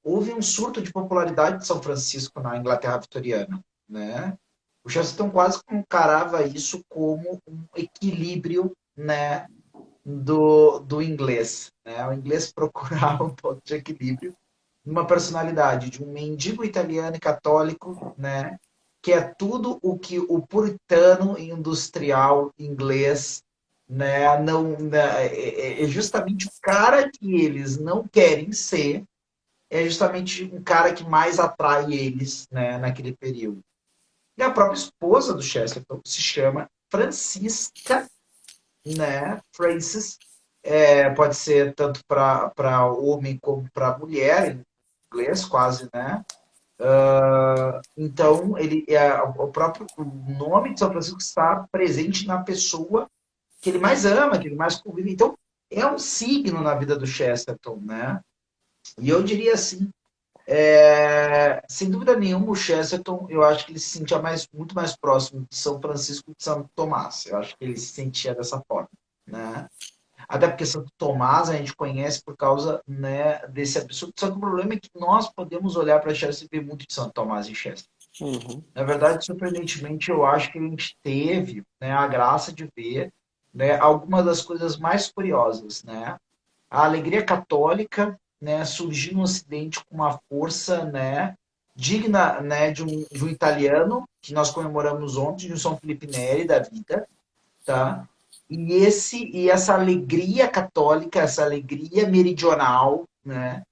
Houve um surto de popularidade de São Francisco na Inglaterra vitoriana, né? O Chesterton quase encarava isso como um equilíbrio, né, do inglês, né? O inglês procurava um ponto de equilíbrio numa personalidade de um mendigo italiano e católico, né, que é tudo o que o puritano industrial inglês, né, não, né, é justamente o cara que eles não querem ser, é justamente um cara que mais atrai eles, né, naquele período. E a própria esposa do Chesterton se chama Francisca, né, Francis, pode ser tanto para homem como para mulher, em inglês quase, né? Então, o próprio nome de São Francisco está presente na pessoa que ele mais ama, que ele mais convive. Então, é um signo na vida do Chesterton, né? E eu diria assim, sem dúvida nenhuma, o Chesterton, eu acho que ele se sentia muito mais próximo de São Francisco de São Tomás. Eu acho que ele se sentia dessa forma, né? Até porque Santo Tomás a gente conhece por causa, né, desse absurdo. Só que o problema é que nós podemos olhar para Chester e ver muito de Santo Tomás em Chester. Uhum. Na verdade, surpreendentemente, eu acho que a gente teve, né, a graça de ver, né, algumas das coisas mais curiosas, né? A alegria católica, né, surgiu no Ocidente com uma força, né, digna, né, de um italiano que nós comemoramos ontem, de um São Felipe Neri da vida, tá? E essa alegria católica, essa alegria meridional, né,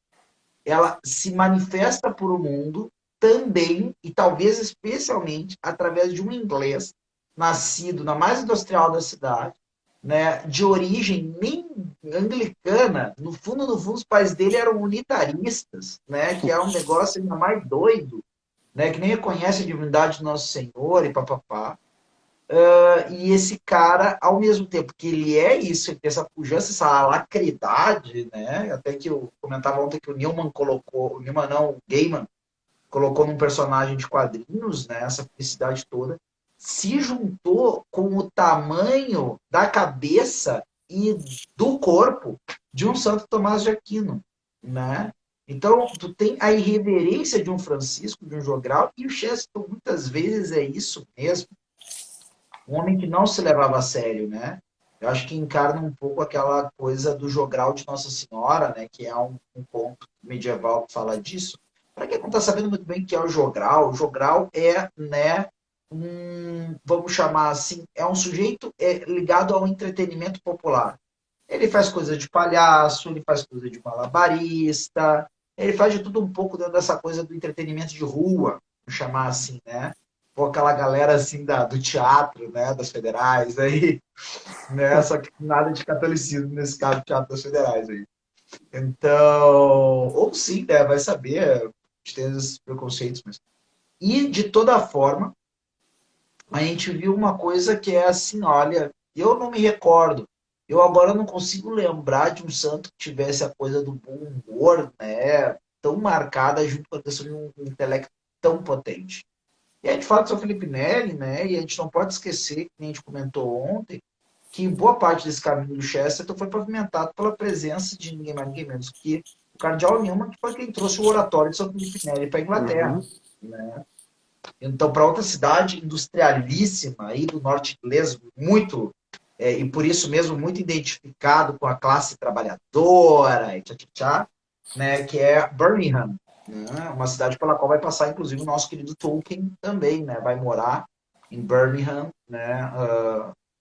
ela se manifesta para o mundo também, e talvez especialmente, através de um inglês nascido na mais industrial da cidade, né, de origem nem anglicana. No fundo, os pais dele eram unitaristas, né, que é um negócio ainda mais doido, né, que nem reconhece a divindade do Nosso Senhor e papapá. E esse cara, ao mesmo tempo que ele é isso, ele tem essa pujança, essa alacridade, né? Até que eu comentava ontem que o Newman colocou, o Newman não, o Gaiman colocou num personagem de quadrinhos, né? Essa felicidade toda, se juntou com o tamanho da cabeça e do corpo de um Santo Tomás de Aquino, né? Então, tu tem a irreverência de um Francisco, de um Jogral, e o Chesterton muitas vezes é isso mesmo. um homem que não se levava a sério, né? Eu acho que encarna um pouco aquela coisa do jogral de Nossa Senhora, né? Que é um conto medieval que fala disso. Para quem não está sabendo muito bem o que é o jogral é, né, vamos chamar assim, é um sujeito ligado ao entretenimento popular. Ele faz coisa de palhaço, ele faz coisa de malabarista, ele faz de tudo um pouco dentro dessa coisa do entretenimento de rua, vamos chamar assim, né? Pô, aquela galera assim do teatro, né, das federais aí, né? Só que nada de catolicismo nesse caso, teatro das federais aí. Então, ou sim, né, vai saber, a gente tem esses preconceitos, mas... E, de toda forma, a gente viu uma coisa que é assim, olha, eu não me recordo, eu agora não consigo lembrar de um santo que tivesse a coisa do bom humor, né, tão marcada junto com a questão de um intelecto tão potente. E a gente fala do São Felipe Neri, né, e a gente não pode esquecer, que a gente comentou ontem, que boa parte desse caminho do Chesterton foi pavimentado pela presença de ninguém mais, ninguém menos que o Cardeal Newman, que foi quem trouxe o oratório de São Felipe Neri para a Uhum. Inglaterra, né? Então, para outra cidade industrialíssima aí do norte inglês, muito, e por isso mesmo muito identificado com a classe trabalhadora, e tchá, tchá, tchá, né, que é Birmingham, né, uma cidade pela qual vai passar, inclusive, o nosso querido Tolkien também, né, vai morar em Birmingham, né,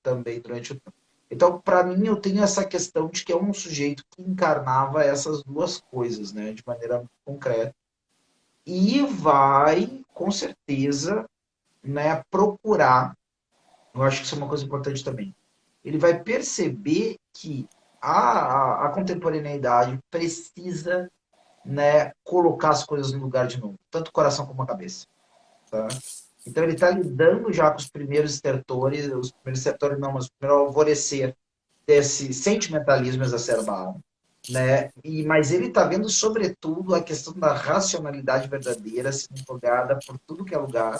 também durante o tempo. Então, para mim, eu tenho essa questão de que é um sujeito que encarnava essas duas coisas, né, de maneira concreta. E vai, com certeza, né, procurar, eu acho que isso é uma coisa importante também, ele vai perceber que a contemporaneidade precisa, né, colocar as coisas no lugar de novo, tanto o coração como a cabeça. Tá? Então ele está lidando já com os primeiros estertores não, mas o primeiro alvorecer desse sentimentalismo exacerbado, né? Mas ele está vendo, sobretudo, a questão da racionalidade verdadeira sendo jogada por tudo que é lugar,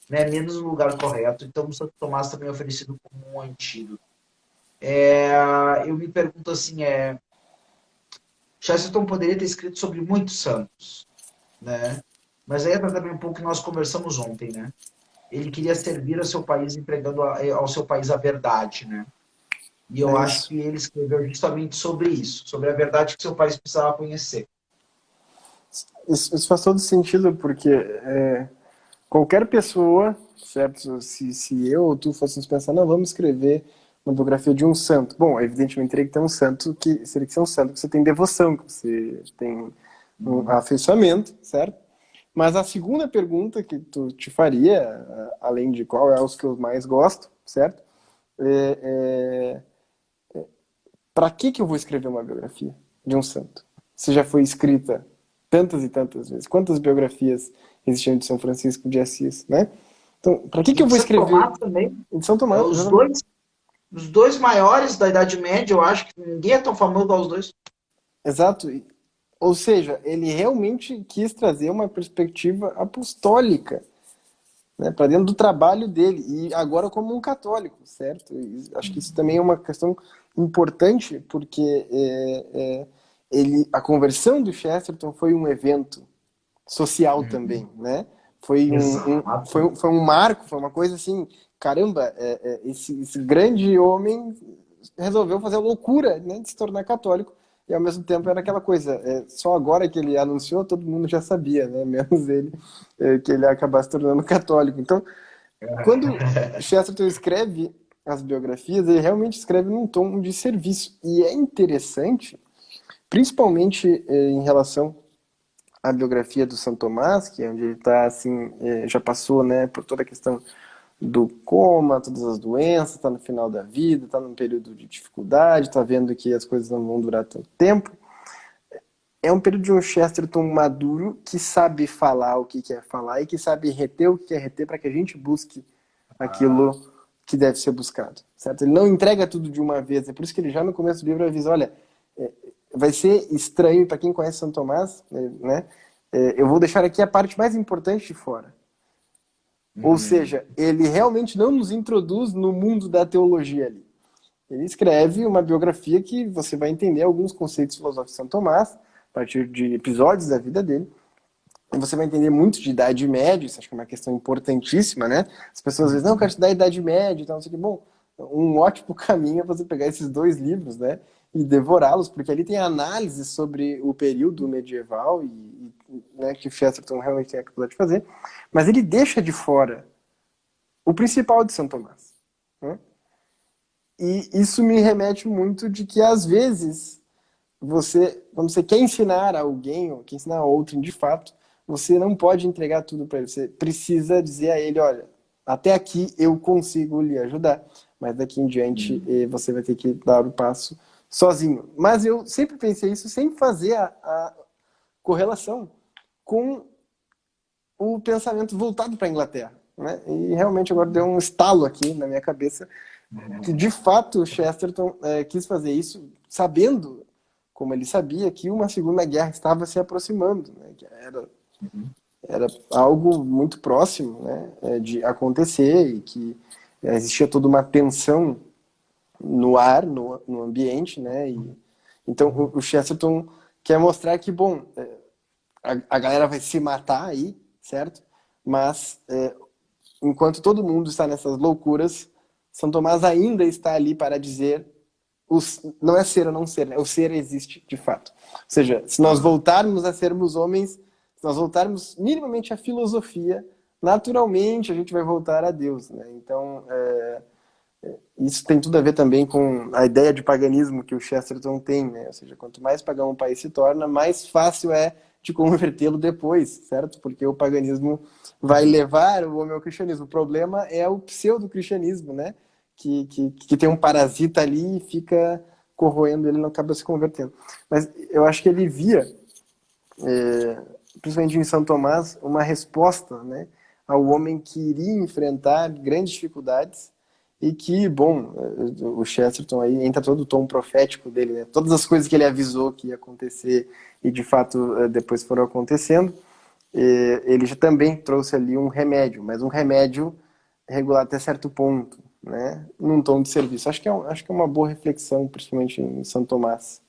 né? Menos no lugar correto. Então, o Santo Tomás também é oferecido como um antídoto. Eu me pergunto assim, Chesterton poderia ter escrito sobre muitos santos, né? Mas aí é também um pouco que nós conversamos ontem, né? Ele queria servir ao seu país entregando ao seu país a verdade, né? E eu É acho isso. que ele escreveu justamente sobre isso, sobre a verdade que seu país precisava conhecer. Isso faz todo sentido, porque qualquer pessoa, certo? Se eu ou tu fôssemos pensar, não, vamos escrever uma biografia de um santo. Bom, evidentemente teria que ter um santo que seria que ser um santo que você tem devoção, que você tem um Uhum. afeiçoamento, certo? Mas a segunda pergunta que tu te faria, além de qual é os que eu mais gosto, certo? É, para que eu vou escrever uma biografia de um santo? Se já foi escrita tantas e tantas vezes. Quantas biografias existiam de São Francisco de Assis, né? Então, para que E eu de vou Santo escrever Tomás também, de São Tomás, os exatamente? dois maiores da Idade Média, eu acho que ninguém é tão famoso igual os dois. Exato. Ou seja, ele realmente quis trazer uma perspectiva apostólica, né, para dentro do trabalho dele, e agora como um católico, certo? E acho que isso também é uma questão importante, porque a conversão do Chesterton foi um evento social também, né? Foi Exato. foi um marco, foi uma coisa assim, caramba, esse grande homem resolveu fazer a loucura, né, de se tornar católico, e ao mesmo tempo era aquela coisa, só agora que ele anunciou, todo mundo já sabia, né, menos ele, que ele ia acabar se tornando católico. Então, quando Chesterton escreve as biografias, ele realmente escreve num tom de serviço, e é interessante, principalmente em relação a biografia do São Tomás, que é onde ele está assim, já passou, né, por toda a questão do coma, todas as doenças, está no final da vida, está num período de dificuldade, está vendo que as coisas não vão durar tanto tempo. É um período de um Chesterton maduro que sabe falar o que quer falar e que sabe reter o que quer reter para que a gente busque aquilo que deve ser buscado, certo? Ele não entrega tudo de uma vez, é por isso que ele já no começo do livro avisa, olha, vai ser estranho para quem conhece São Tomás, né? Eu vou deixar aqui a parte mais importante de fora. Ou seja, ele realmente não nos introduz no mundo da teologia ali. Ele escreve uma biografia que você vai entender alguns conceitos filosóficos de São Tomás, a partir de episódios da vida dele, você vai entender muito de Idade Média, isso acho que é uma questão importantíssima, né? As pessoas dizem, não, eu quero estudar Idade Média e tal, não sei o que. Bom, um ótimo caminho é você pegar esses dois livros, né? E devorá-los, porque ali tem análises sobre o período medieval né, que o Chesterton realmente tem a capacidade de fazer, mas ele deixa de fora o principal de São Tomás, né? E isso me remete muito de que, às vezes, quando você quer ensinar a alguém, ou quer ensinar a outro de fato, você não pode entregar tudo para ele. Você precisa dizer a ele, olha, até aqui eu consigo lhe ajudar, mas daqui em diante você vai ter que dar o passo sozinho. Mas eu sempre pensei isso sem fazer a correlação com o pensamento voltado para a Inglaterra, né? E realmente agora deu um estalo aqui na minha cabeça que de fato o Chesterton quis fazer isso sabendo, como ele sabia, que uma Segunda Guerra estava se aproximando, né? Que era algo muito próximo, né, de acontecer e que existia toda uma tensão no ar, no ambiente, né? Então o Chesterton quer mostrar que, bom, a galera vai se matar aí, certo? Mas enquanto todo mundo está nessas loucuras, São Tomás ainda está ali para dizer não é ser ou não ser, né? O ser existe de fato. Ou seja, se nós voltarmos a sermos homens, se nós voltarmos minimamente à filosofia, naturalmente a gente vai voltar a Deus, né? Então, isso tem tudo a ver também com a ideia de paganismo que o Chesterton tem, né? Ou seja, quanto mais pagão um país se torna, mais fácil é de convertê-lo depois, certo? Porque o paganismo vai levar o homem ao cristianismo. O problema é o pseudo-cristianismo, né? Que tem um parasita ali e fica corroendo ele, não acaba se convertendo. Mas eu acho que ele via, principalmente em São Tomás, uma resposta, né, ao homem que iria enfrentar grandes dificuldades e que, bom, o Chesterton aí entra todo o tom profético dele, né? Todas as coisas que ele avisou que ia acontecer e de fato depois foram acontecendo, ele já também trouxe ali um remédio, mas um remédio regular até certo ponto, né? Num tom de serviço. Acho que é uma boa reflexão, principalmente em São Tomás.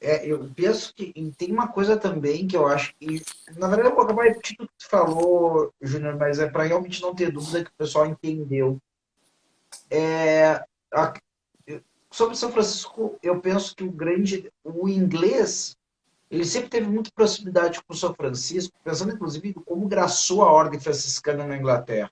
Eu penso que tem uma coisa também que eu acho que, na verdade, eu vou acabar repetindo o que tu falou, Júnior, mas é para realmente não ter dúvida que o pessoal entendeu. A- Sobre São Francisco, eu penso que o inglês, ele sempre teve muita proximidade com o São Francisco, pensando inclusive em como graçou a ordem franciscana na Inglaterra,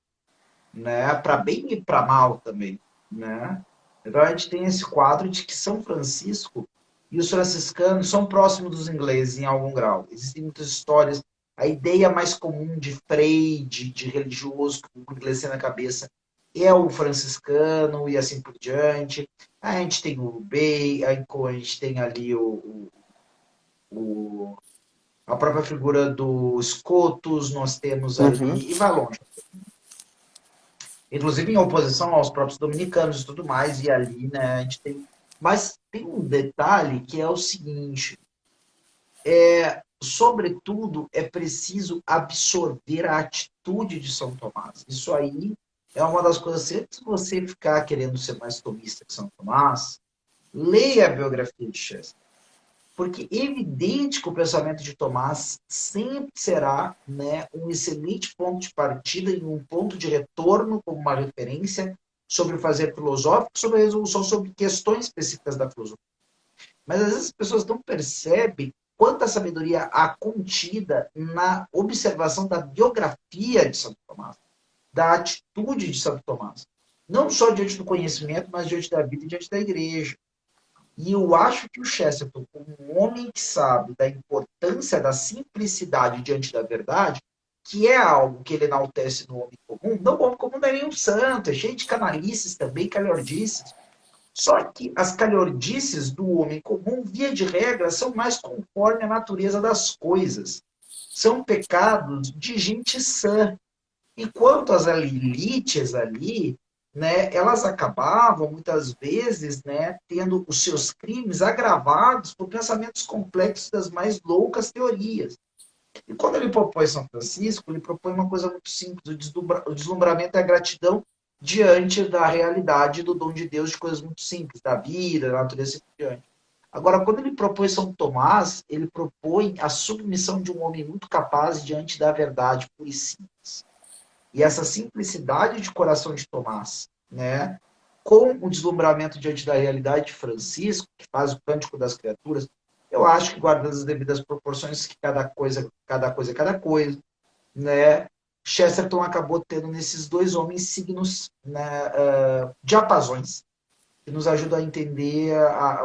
né? Para bem e para mal também, né? Então a gente tem esse quadro de que São Francisco e os franciscanos são próximos dos ingleses em algum grau. Existem muitas histórias. A ideia mais comum de frei, de religioso, que o inglês tem na cabeça, é o franciscano e assim por diante. A gente tem o Bay, a gente tem ali o, a própria figura dos Scotus, nós temos Uhum. ali, e vai longe. Inclusive em oposição aos próprios dominicanos e tudo mais, e ali, né, a gente tem... Mas tem um detalhe que é o seguinte, sobretudo, é preciso absorver a atitude de São Tomás. Isso aí é uma das coisas, se você ficar querendo ser mais tomista que São Tomás, leia a biografia de Chester. Porque é evidente que o pensamento de Tomás sempre será, né, um excelente ponto de partida e um ponto de retorno como uma referência sobre o fazer filosófico, sobre a resolução, sobre questões específicas da filosofia. Mas às vezes as pessoas não percebem quanta sabedoria há contida na observação da biografia de Santo Tomás, da atitude de Santo Tomás. Não só diante do conhecimento, mas diante da vida e diante da igreja. E eu acho que o Chesterton, como um homem que sabe da importância da simplicidade diante da verdade, que é algo que ele enaltece no homem comum, não, o homem comum não é nenhum santo, é cheio de canalices também, calhordices. Só que as calhordices do homem comum, via de regra, são mais conforme a natureza das coisas. São pecados de gente sã. Enquanto as elites ali, né, elas acabavam, muitas vezes, né, tendo os seus crimes agravados por pensamentos complexos das mais loucas teorias. E quando ele propõe São Francisco, ele propõe uma coisa muito simples, o deslumbramento e a gratidão diante da realidade do dom de Deus, de coisas muito simples, da vida, da natureza e por diante. Agora, quando ele propõe São Tomás, ele propõe a submissão de um homem muito capaz diante da verdade pura e simples. E essa simplicidade de coração de Tomás, né, com o deslumbramento diante da realidade de Francisco, que faz o Cântico das Criaturas, eu acho que guardando as devidas proporções, que é cada coisa, né, Chesterton acabou tendo nesses dois homens signos, né, diapasões, que nos ajudam a entender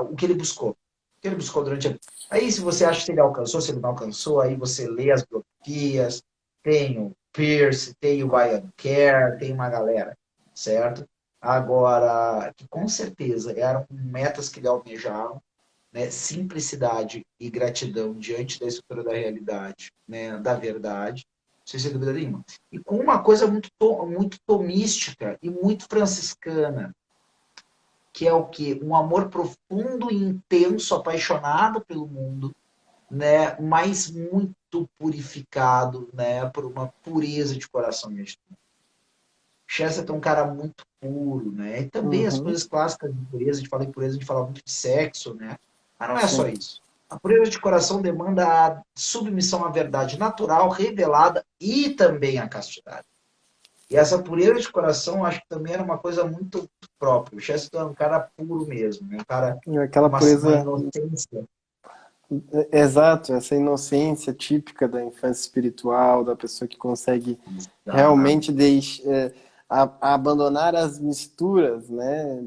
o que ele buscou. O que ele buscou durante a vida. Aí, se você acha que ele alcançou, se ele não alcançou, aí você lê as biografias, tem o Pierce, tem o Ian Kerr, tem uma galera, certo? Agora, que com certeza eram metas que ele almejavam, né? Simplicidade e gratidão diante da estrutura da realidade, né? Da verdade, sem ser dúvida nenhuma. E com uma coisa muito tomística e muito franciscana, que é o quê? Um amor profundo e intenso, apaixonado pelo mundo, né? Mas muito purificado, né? Por uma pureza de coração. Chesterton é um cara muito puro, né? E também as Uhum. coisas clássicas de pureza, a gente fala em pureza, a gente fala muito de sexo, né? Mas não é só Sim. isso. A pureza de coração demanda a submissão à verdade natural, revelada e também à castidade. E essa pureza de coração, acho que também era uma coisa muito própria. O Chesterton é um cara puro mesmo, né? Um cara E com aquela uma pureza, inocência. exato, essa inocência típica da infância espiritual, da pessoa que consegue Ah, realmente abandonar as misturas, né?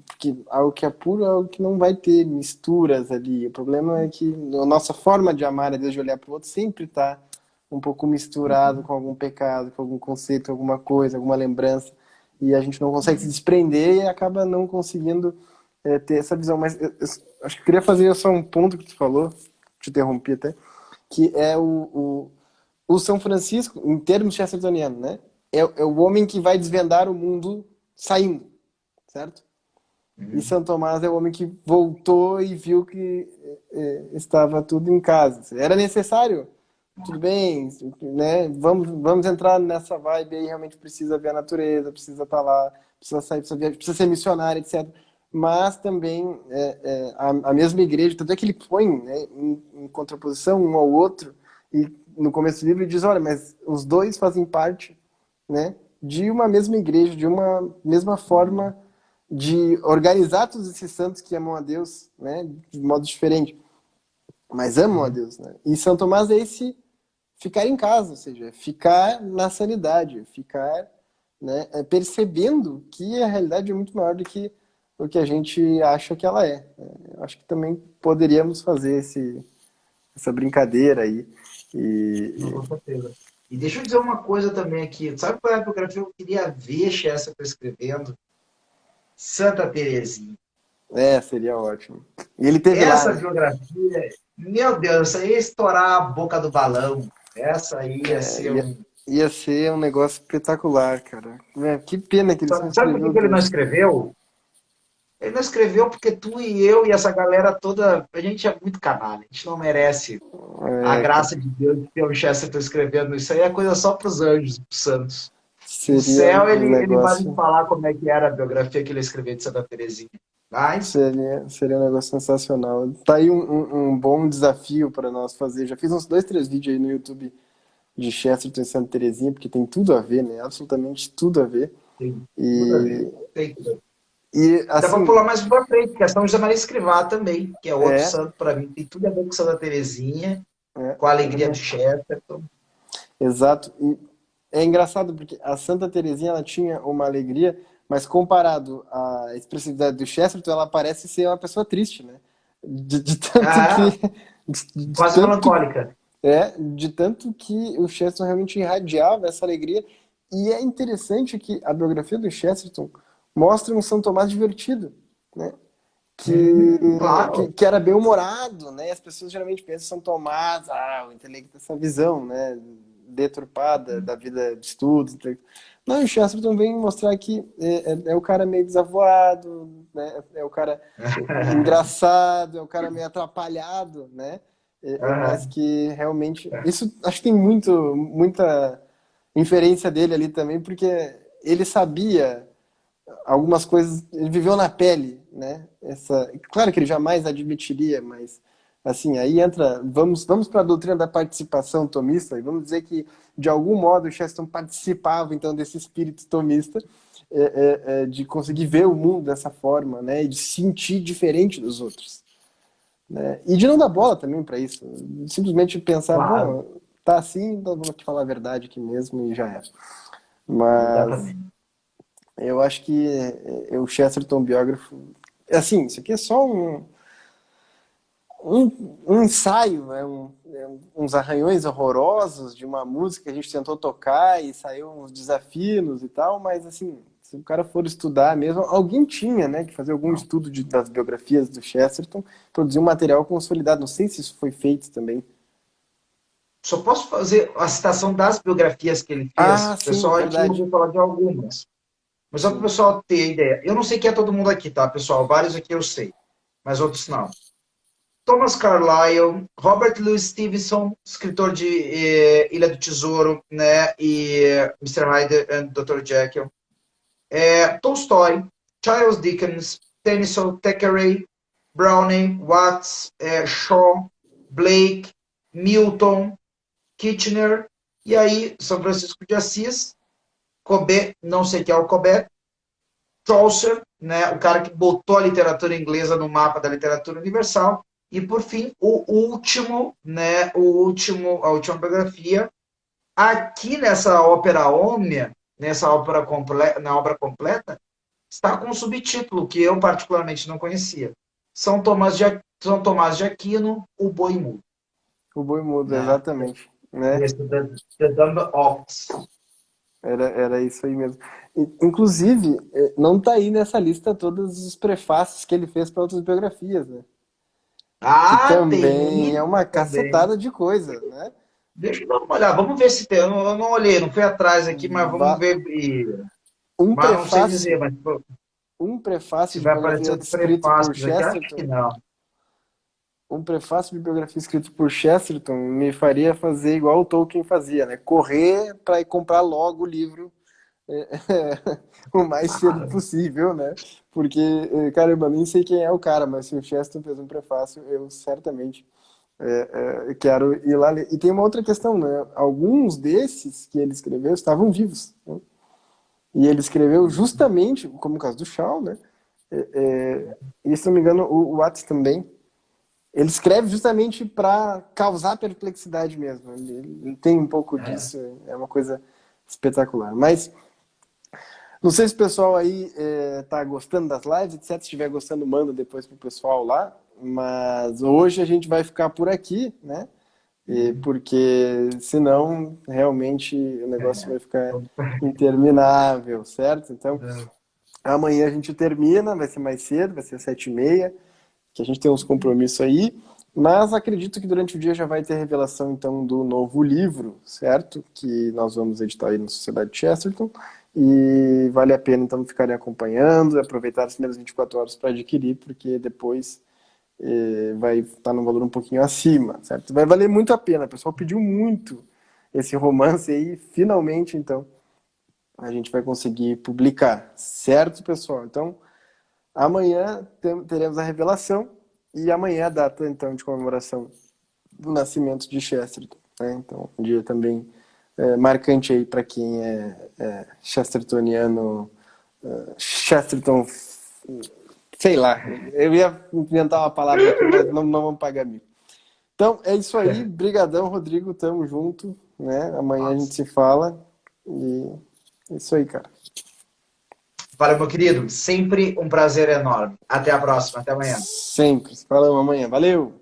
Porque algo que é puro é algo que não vai ter misturas ali. O problema é que a nossa forma de amar a Deus, de olhar para o outro, sempre está um pouco misturado com algum pecado, com algum conceito, alguma coisa, alguma lembrança. E a gente não consegue se desprender e acaba não conseguindo ter essa visão. Mas eu acho que eu queria fazer só um ponto que tu falou, te interrompi até, que é o São Francisco, em termos chestertonianos, né? É o homem que vai desvendar o mundo saindo, certo? E São Tomás é o homem que voltou e viu que estava tudo em casa. Era necessário? Tudo bem, né? Vamos entrar nessa vibe aí, realmente precisa ver a natureza, precisa estar lá, precisa sair, precisa ser missionário, etc. Mas também a mesma igreja, tanto é que ele põe, né, em contraposição um ao outro, e no começo do livro ele diz, olha, mas os dois fazem parte, né, de uma mesma igreja, de uma mesma forma de organizar todos esses santos que amam a Deus, né, de modo diferente, mas amam a Deus, né? E São Tomás é esse ficar em casa, ou seja, ficar na sanidade, ficar, né, percebendo que a realidade é muito maior do que o que a gente acha que ela é. Eu acho que também poderíamos fazer essa brincadeira aí. não, E, com certeza. E deixa eu dizer uma coisa também aqui. Sabe qual é a biografia que eu queria ver Chester escrevendo? Santa Terezinha. seria ótimo. E ele teve lá, Essa né? biografia, meu Deus, essa aí ia estourar a boca do balão. Essa aí ia É, ser ia, um. ia ser um negócio espetacular, cara. Que pena que ele só Sabe por escreveu que ele não duas. escreveu? Ele não escreveu porque tu e eu e essa galera toda, a gente é muito canalha, a gente não merece a Cara, graça de Deus de ter o Chesterton escrevendo. Isso aí é coisa só para os anjos, para os santos. No seria céu, um ele vai me negócio. falar como é que era a biografia que ele escreveu de Santa Terezinha. Mas, Seria um negócio sensacional. Tá aí um bom desafio para nós fazer. Já fiz uns dois, três vídeos aí no YouTube de Chesterton e Santa Terezinha, porque tem tudo a ver, né? Absolutamente tudo a ver. tem tudo a ver. E, Tem tudo a ver. e E dá para assim, pular mais para frente, que é São José Maria Escrivá também, que é outro é, santo para mim. Tem tudo a ver com Santa Terezinha, é, com a é alegria do verdade. Chesterton. Exato. E é engraçado porque a Santa Terezinha ela tinha uma alegria, mas comparado à expressividade do Chesterton, ela parece ser uma pessoa triste, né? De tanto que, Ah, de quase tanto melancólica. de tanto que o Chesterton realmente irradiava essa alegria. E é interessante que a biografia do Chesterton mostra um São Tomás divertido, né? Claro. Que era bem-humorado, né? As pessoas geralmente pensam em São Tomás, o intelecto, essa visão, né? Deturpada da vida de estudos. Não, o Chesterton vem mostrar que é o cara meio desavoado, né? É o cara engraçado, é o cara meio atrapalhado, né? Mas Aham. que realmente. Isso acho que tem muita inferência dele ali também, porque ele sabia algumas coisas, ele viveu na pele, né? Claro que ele jamais admitiria, mas assim, aí entra, vamos para a doutrina da participação tomista, e vamos dizer que de algum modo o Chesterton participava então desse espírito tomista, de conseguir ver o mundo dessa forma, né? E de se sentir diferente dos outros, né? E de não dar bola também para isso, simplesmente pensar, Claro, bom, tá assim, então vou te falar a verdade aqui mesmo e já é. Mas exatamente. eu acho que o Chesterton biógrafo, assim, isso aqui é só um ensaio, né? Uns arranhões horrorosos de uma música que a gente tentou tocar e saiu uns desafios e tal, mas assim, se o cara for estudar mesmo, alguém tinha, né, que fazer algum Não. estudo das biografias do Chesterton, produzir um material consolidado. Não sei se isso foi feito também. Só posso fazer a citação das biografias que ele fez. Ah, O sim, pessoal aqui verdade. ouviu falar de algumas. Mas só para o Sim. pessoal ter ideia. Eu não sei quem é todo mundo aqui, tá, pessoal? Vários aqui eu sei, mas outros não. Thomas Carlyle, Robert Louis Stevenson, escritor de Ilha do Tesouro, né, e Mr. Hyde and Dr. Jekyll. Tolstói, Charles Dickens, Tennyson, Thackeray, Browning, Watts, Shaw, Blake, Milton, Kitchener, e aí São Francisco de Assis, Cobbett, não sei quem é o Cobbett, Chaucer, né, o cara que botou a literatura inglesa no mapa da literatura universal, e por fim, o último, né, a última biografia, aqui nessa ópera Omnia, nessa ópera na obra completa, está com um subtítulo que eu particularmente não conhecia. São Tomás de Aquino, o Boi Mudo, O boi mudo, né? exatamente, né? Esse The Dumb Ox. Era isso aí mesmo. Inclusive, não tá aí nessa lista todos os prefácios que ele fez para outras biografias, né? Que Ah, também é tem uma também. cacetada de coisa, né? Deixa eu dar uma olhada. Vamos ver se tem. Eu não olhei, não fui atrás aqui, mas vamos Va- ver. Um Mas não sei dizer, prefácio, mas pô, um prefácio se de vai aparecer biografia outro escrito por prefácio aqui, acho que Chesterton, não. um prefácio de biografia escrito por Chesterton me faria fazer igual o Tolkien fazia, né? Correr para ir comprar logo o livro o mais cedo Claro. possível, né? Porque, caramba, nem sei quem é o cara, mas se o Chesterton fez um prefácio, eu certamente quero ir lá ler. E tem uma outra questão, né? Alguns desses que ele escreveu estavam vivos, né? E ele escreveu justamente, como o caso do Shaw, né? E se não me engano, o Watts também. Ele escreve justamente para causar perplexidade mesmo. Ele tem um pouco É. disso, é uma coisa espetacular. Mas não sei se o pessoal aí tá gostando das lives, etc. Se estiver gostando, manda depois pro pessoal lá. Mas hoje a gente vai ficar por aqui, né? Porque senão realmente o negócio vai ficar interminável, certo? Então amanhã a gente termina, vai ser mais cedo, vai ser 7h30, que a gente tem uns compromissos aí. Mas acredito que durante o dia já vai ter revelação então do novo livro, certo? Que nós vamos editar aí na Sociedade Chesterton. E vale a pena então ficarem acompanhando, aproveitar as primeiras 24 horas para adquirir, porque depois vai estar num valor um pouquinho acima, certo? Vai valer muito a pena. O pessoal pediu muito esse romance aí, finalmente então a gente vai conseguir publicar, certo, pessoal? Então amanhã teremos a revelação e amanhã é a data então de comemoração do nascimento de Chesterton, né? Então um dia também marcante aí para quem é chestertoniano, Chesterton, sei lá, eu ia inventar uma palavra aqui, mas não vamos pagar mil. Então é isso aí, brigadão, Rodrigo, tamo junto, né? Amanhã a gente Nossa. se fala e é isso aí, cara. Valeu, meu querido. Sempre um prazer enorme. Até a próxima. Até amanhã. Sempre. Falamos amanhã. Valeu!